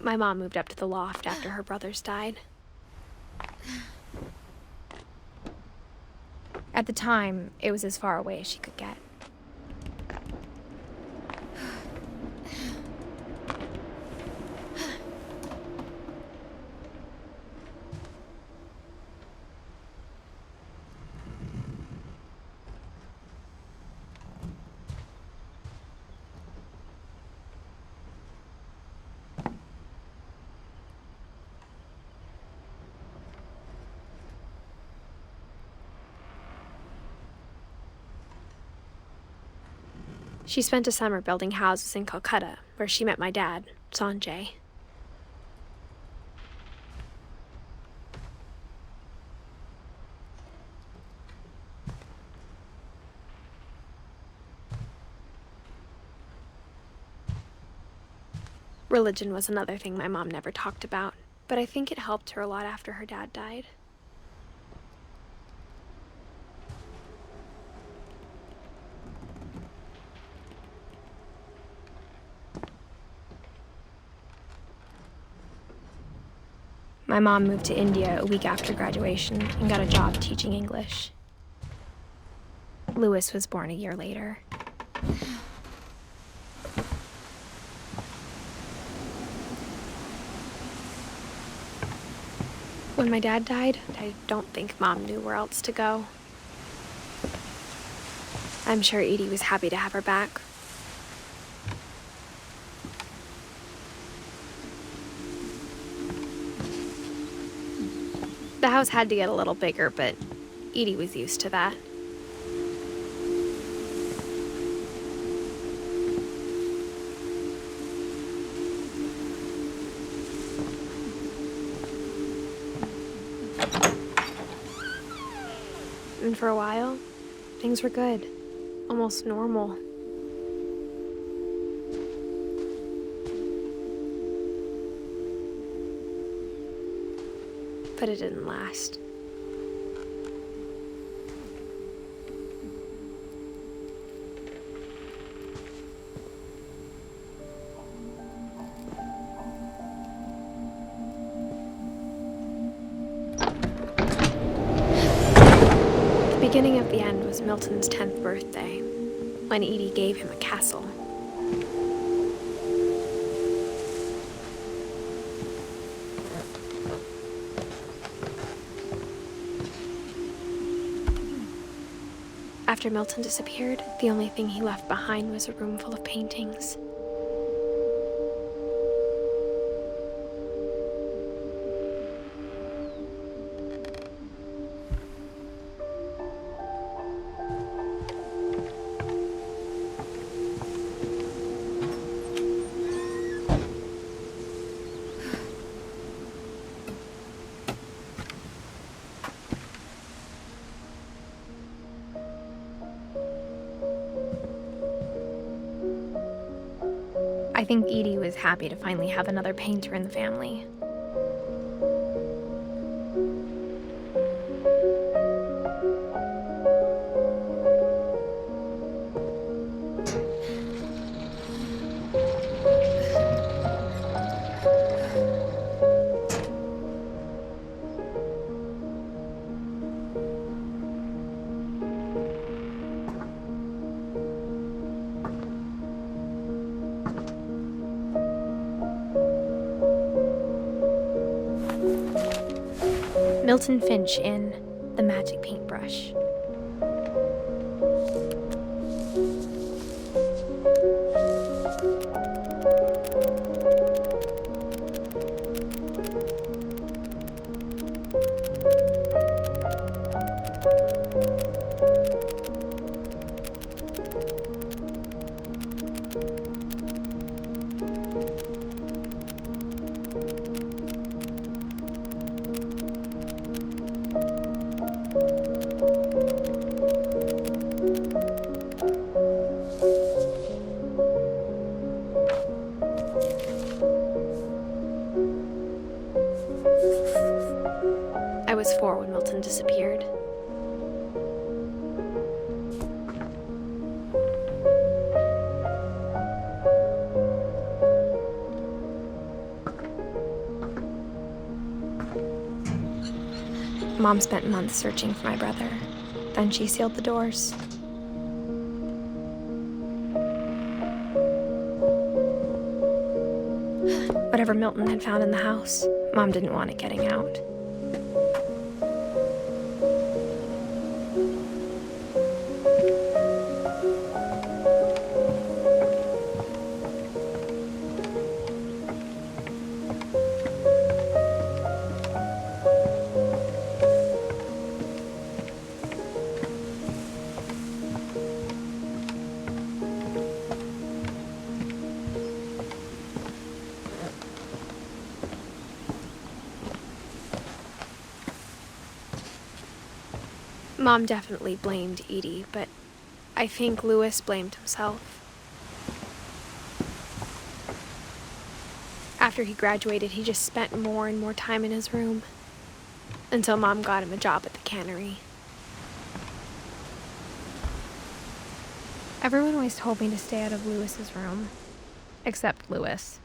My mom moved up to the loft after her brothers died. At the time, it was as far away as she could get. She spent a summer building houses in Calcutta, where she met my dad, Sanjay. Religion was another thing my mom never talked about, but I think it helped her a lot after her dad died. My mom moved to India a week after graduation and got a job teaching English. Louis was born a year later. When my dad died, I don't think Mom knew where else to go. I'm sure Edie was happy to have her back. The house had to get a little bigger, but Edie was used to that. And for a while, things were good. Almost normal. But it didn't last. The beginning of the end was Milton's 10th birthday, when Edie gave him a castle. After Milton disappeared, the only thing he left behind was a room full of paintings. I think Edie was happy to finally have another painter in the family. Milton Finch in The Magic Paintbrush. I was 4 when Milton disappeared. Mom spent months searching for my brother. Then she sealed the doors. Whatever Milton had found in the house, Mom didn't want it getting out. Mom definitely blamed Edie, but I think Louis blamed himself. After he graduated, he just spent more and more time in his room, until Mom got him a job at the cannery. Everyone always told me to stay out of Louis's room, except Louis.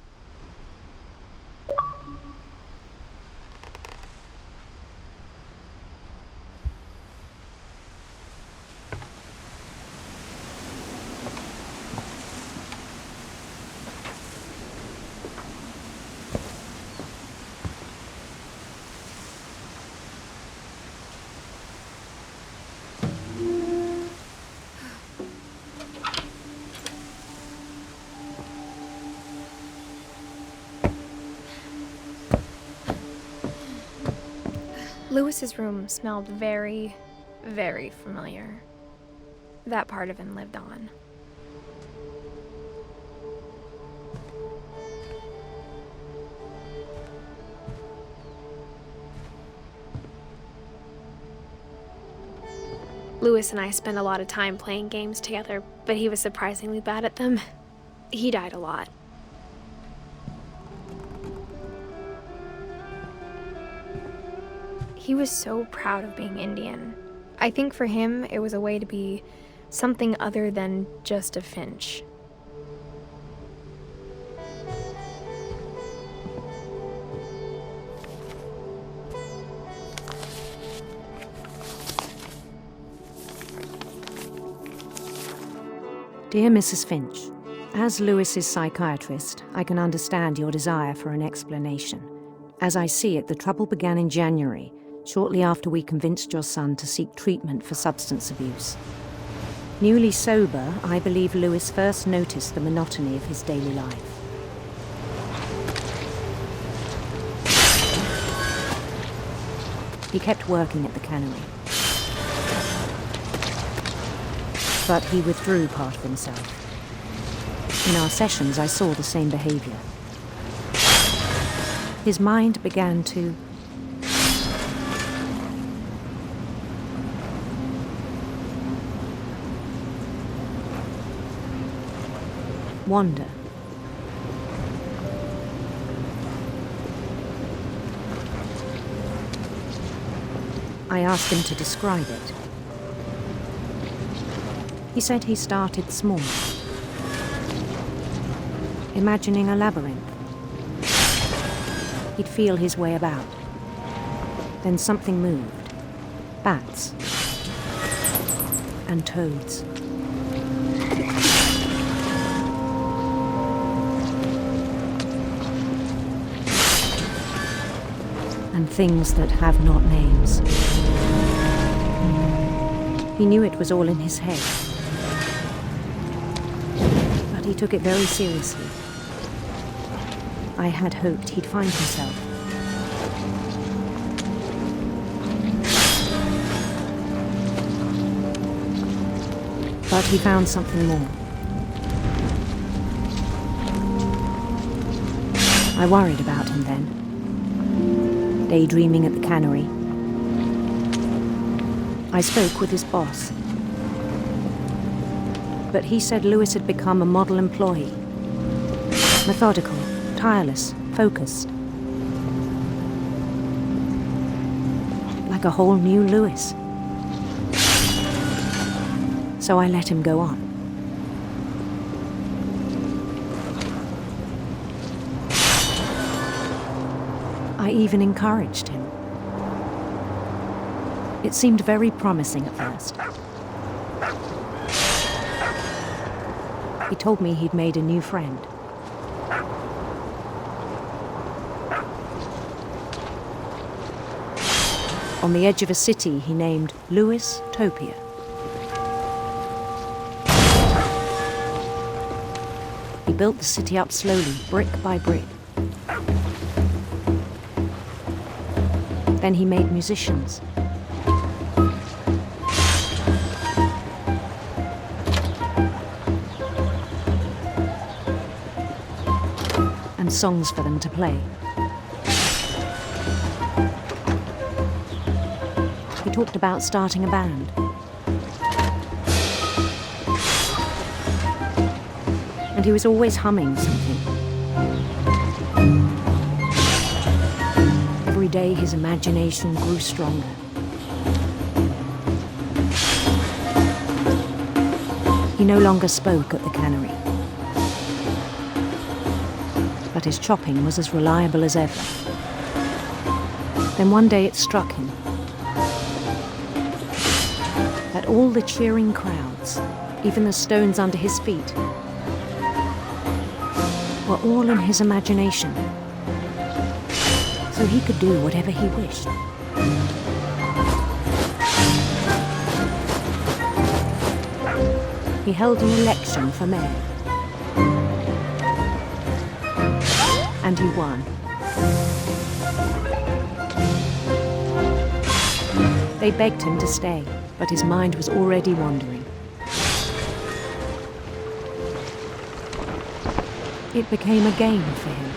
Louis's room smelled very, very familiar. That part of him lived on. Lewis and I spent a lot of time playing games together, but he was surprisingly bad at them. He died a lot. He was so proud of being Indian. I think for him, it was a way to be something other than just a Finch. Dear Mrs. Finch, as Lewis's psychiatrist, I can understand your desire for an explanation. As I see it, the trouble began in January, shortly after we convinced your son to seek treatment for substance abuse. Newly sober, I believe Lewis first noticed the monotony of his daily life. He kept working at the cannery, but he withdrew part of himself. In our sessions, I saw the same behavior. His mind began to wander. I asked him to describe it. He said he started small, imagining a labyrinth. He'd feel his way about. Then something moved. Bats. And toads. And things that have not names. He knew it was all in his head. But he took it very seriously. I had hoped he'd find himself. But he found something more. I worried about him then, daydreaming at the cannery. I spoke with his boss. But he said Lewis had become a model employee. Methodical, tireless, focused. Like a whole new Lewis. So I let him go on. I even encouraged him. It seemed very promising at first. He told me he'd made a new friend. On the edge of a city he named Lewis Topia. He built the city up slowly, brick by brick. Then he made musicians. And songs for them to play. He talked about starting a band. And he was always humming something. Every day his imagination grew stronger. He no longer spoke at the cannery. But his chopping was as reliable as ever. Then one day it struck him that all the cheering crowds, even the stones under his feet, were all in his imagination, so he could do whatever he wished. He held an election for mayor, and he won. They begged him to stay, but his mind was already wandering. It became a game for him.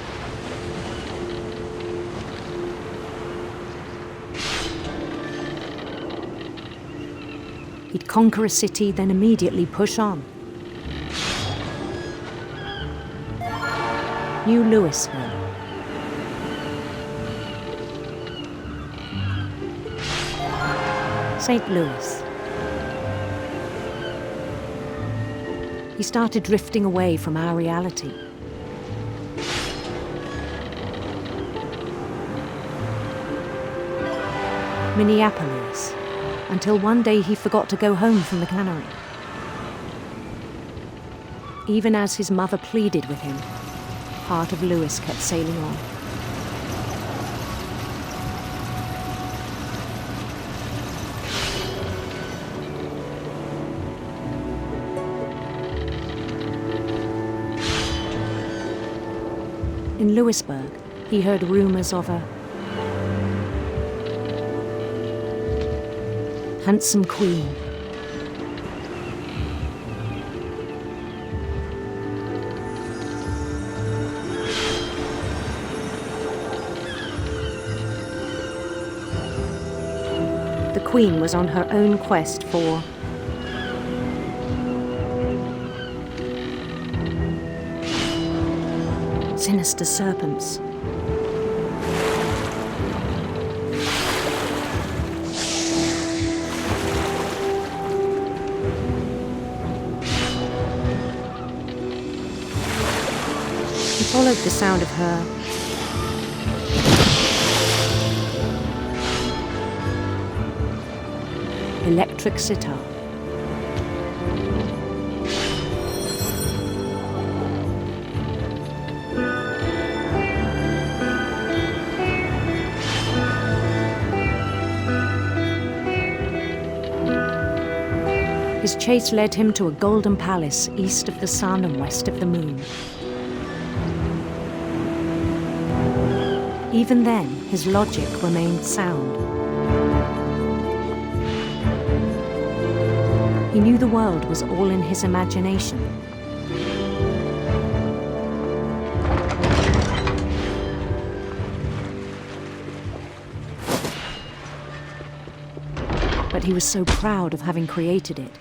He'd conquer a city, then immediately push on. New Louisville. St. Louis. He started drifting away from our reality. Minneapolis, until one day he forgot to go home from the cannery. Even as his mother pleaded with him, part of Louis kept sailing on. In Louisburg, he heard rumors of a handsome queen. The queen was on her own quest for sinister serpents. He followed the sound of her electric sitar. His chase led him to a golden palace east of the sun and west of the moon. Even then, his logic remained sound. He knew the world was all in his imagination. But he was so proud of having created it.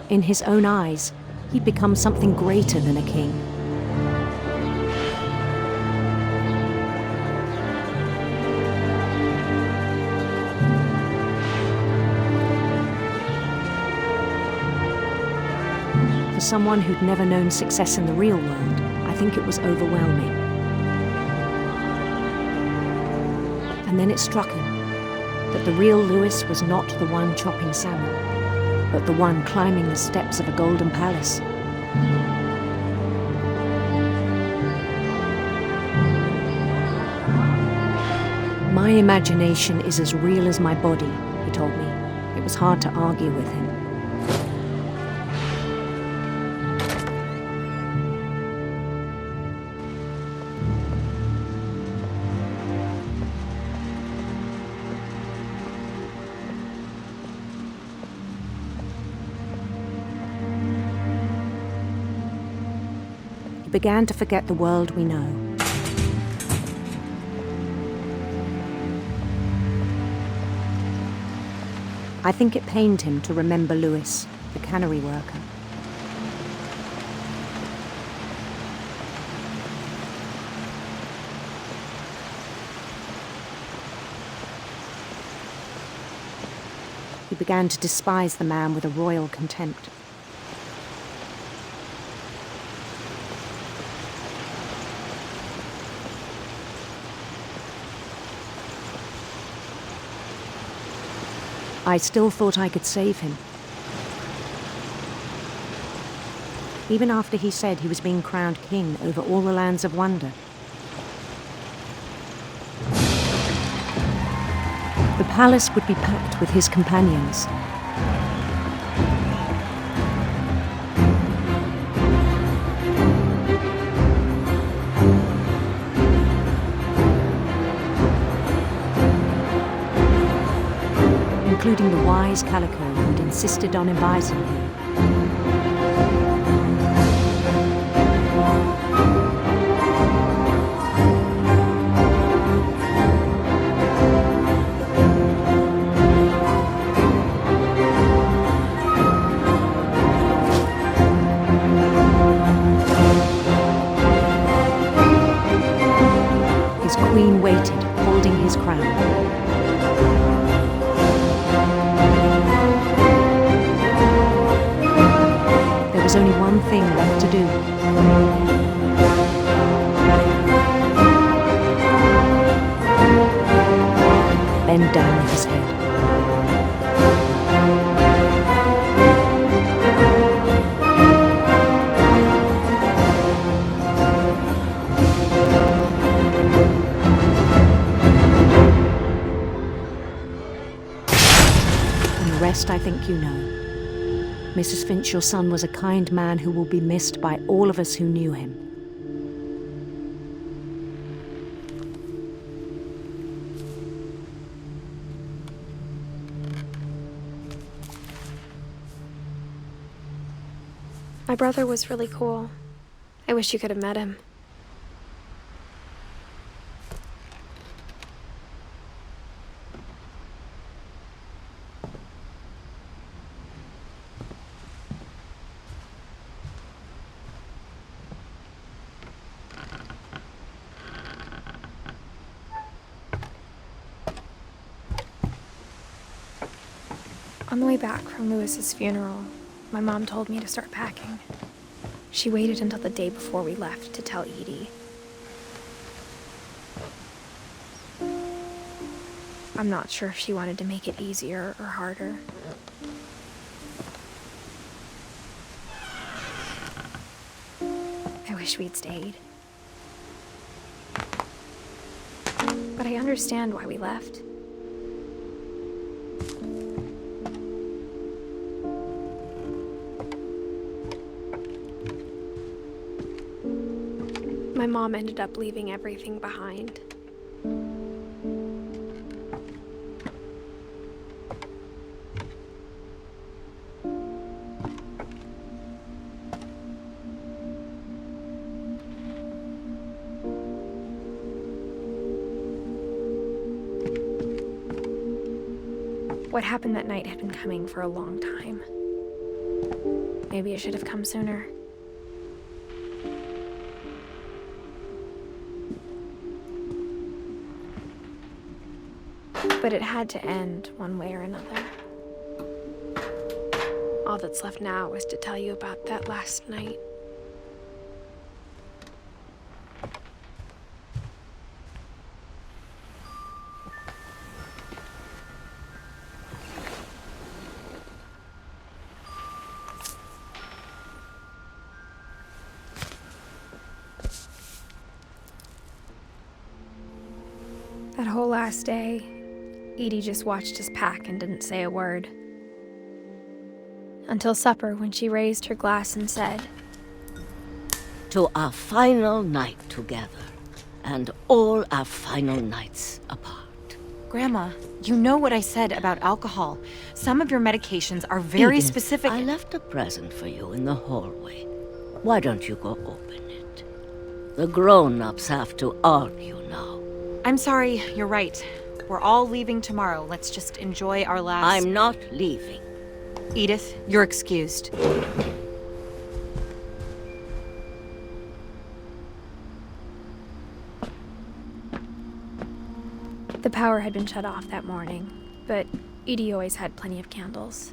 In his own eyes, he'd become something greater than a king. For someone who'd never known success in the real world, I think it was overwhelming. And then it struck him that the real Louis was not the one chopping salmon, but the one climbing the steps of a golden palace. My imagination is as real as my body, he told me. It was hard to argue with him. Began to forget the world we know. I think it pained him to remember Louis, the cannery worker. He began to despise the man with a royal contempt. I still thought I could save him. Even after he said he was being crowned king over all the lands of wonder. The palace would be packed with his companions. Including the wise Calico who'd insisted on advising him. bend down at his head. And the rest I think you know. Mrs. Finch, your son was a kind man who will be missed by all of us who knew him. My brother was really cool. I wish you could have met him. On the way back from Lewis's funeral, my mom told me to start packing. She waited until the day before we left to tell Edie. I'm not sure if she wanted to make it easier or harder. I wish we'd stayed. But I understand why we left. My mom ended up leaving everything behind. What happened that night had been coming for a long time. Maybe it should have come sooner. But it had to end one way or another. All that's left now is to tell you about that last night. That whole last day, Edie just watched us pack and didn't say a word. Until supper, when she raised her glass and said, "To our final night together, and all our final nights apart." Grandma, you know what I said about alcohol. Some of your medications are very Edith, specific. I left a present for you in the hallway. Why don't you go open it? The grown-ups have to argue now. I'm sorry, you're right. We're all leaving tomorrow. Let's just enjoy our last... I'm not leaving. Edith, you're excused. The power had been shut off that morning, but Edie always had plenty of candles.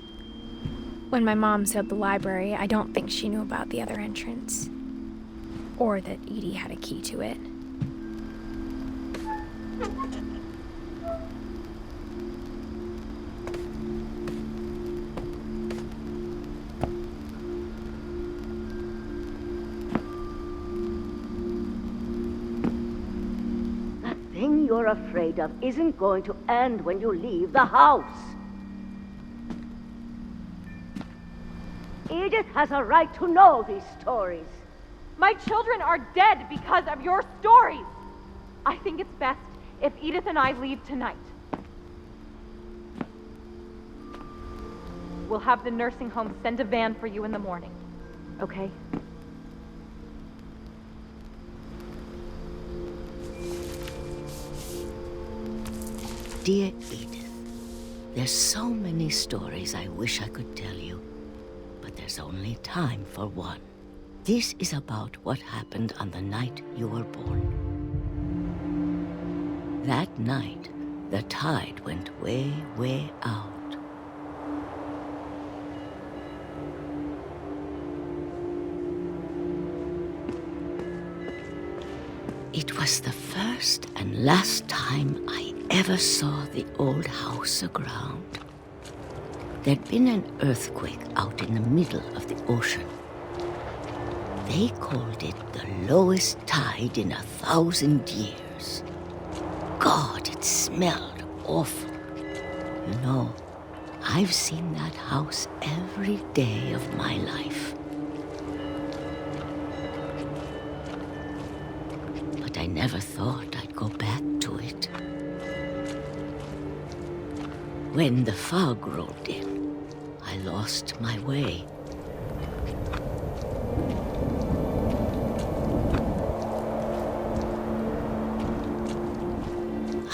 When my mom sealed the library, I don't think she knew about the other entrance, or that Edie had a key to it. The thing you're afraid of isn't going to end when you leave the house. Edith has a right to know these stories. My children are dead because of your stories. I think it's best if Edith and I leave tonight. We'll have the nursing home send a van for you in the morning, okay? Dear Edith, there's so many stories I wish I could tell you, but there's only time for one. This is about what happened on the night you were born. That night, the tide went way, way out. It was the first and last time I ever saw the old house aground? There'd been an earthquake out in the middle of the ocean. They called it the lowest tide in 1,000 years. God, it smelled awful. You know, I've seen that house every day of my life. But I never thought I'd go back to it. When the fog rolled in, I lost my way.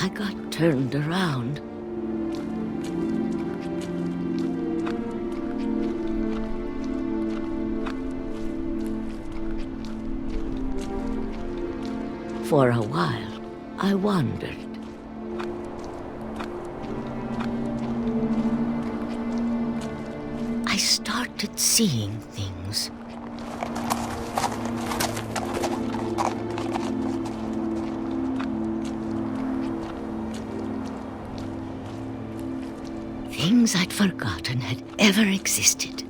I got turned around. For a while, I wandered. I started seeing things. Things I'd forgotten had ever existed.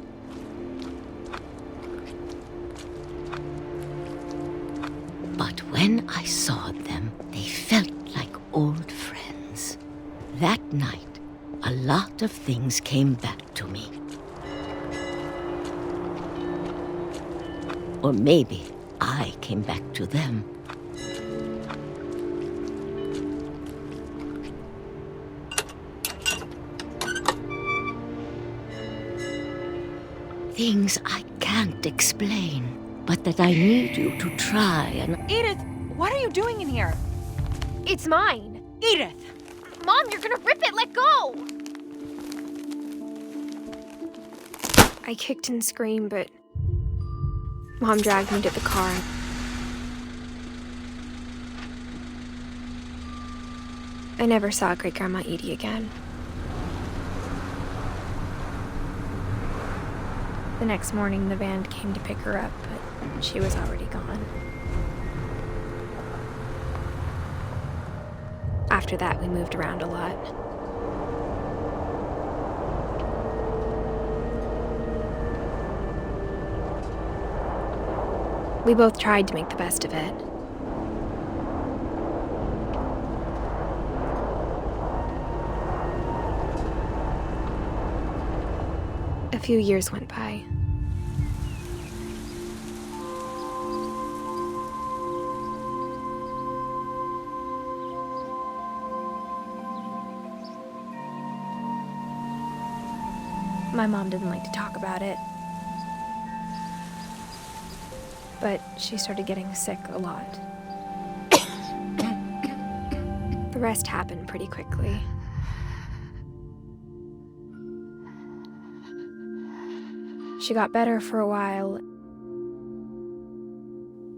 But when I saw them, they felt like old friends. That night, a lot of things came back to me. Or maybe I came back to them. Things I can't explain, but that I need you to try and... Edith, what are you doing in here? It's mine. Edith! Mom, you're gonna rip it! Let go! I kicked and screamed, but Mom dragged me to the car. I never saw Great-Grandma Edie again. The next morning, the van came to pick her up, but she was already gone. After that, we moved around a lot. We both tried to make the best of it. A few years went by. My mom didn't like to talk about it. But she started getting sick a lot. The rest happened pretty quickly. She got better for a while,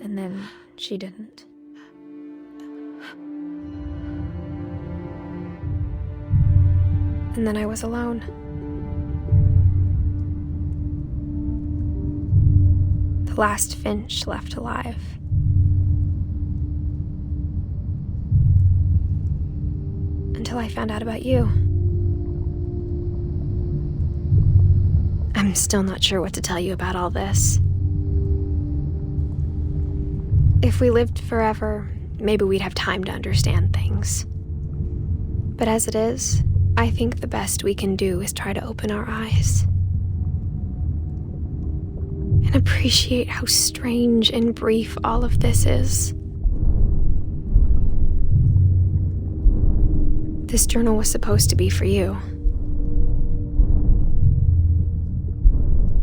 and then she didn't. And then I was alone. The last Finch left alive. Until I found out about you. I'm still not sure what to tell you about all this. If we lived forever, maybe we'd have time to understand things. But as it is, I think the best we can do is try to open our eyes. And appreciate how strange and brief all of this is. This journal was supposed to be for you.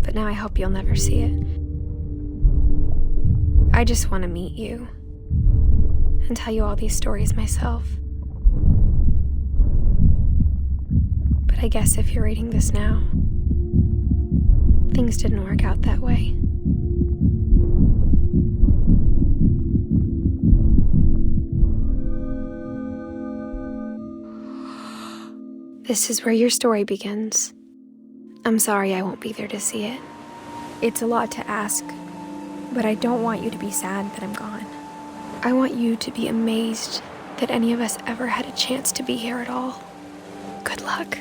But now I hope you'll never see it. I just want to meet you and tell you all these stories myself. But I guess if you're reading this now, things didn't work out that way. This is where your story begins. I'm sorry I won't be there to see it. It's a lot to ask, but I don't want you to be sad that I'm gone. I want you to be amazed that any of us ever had a chance to be here at all. Good luck.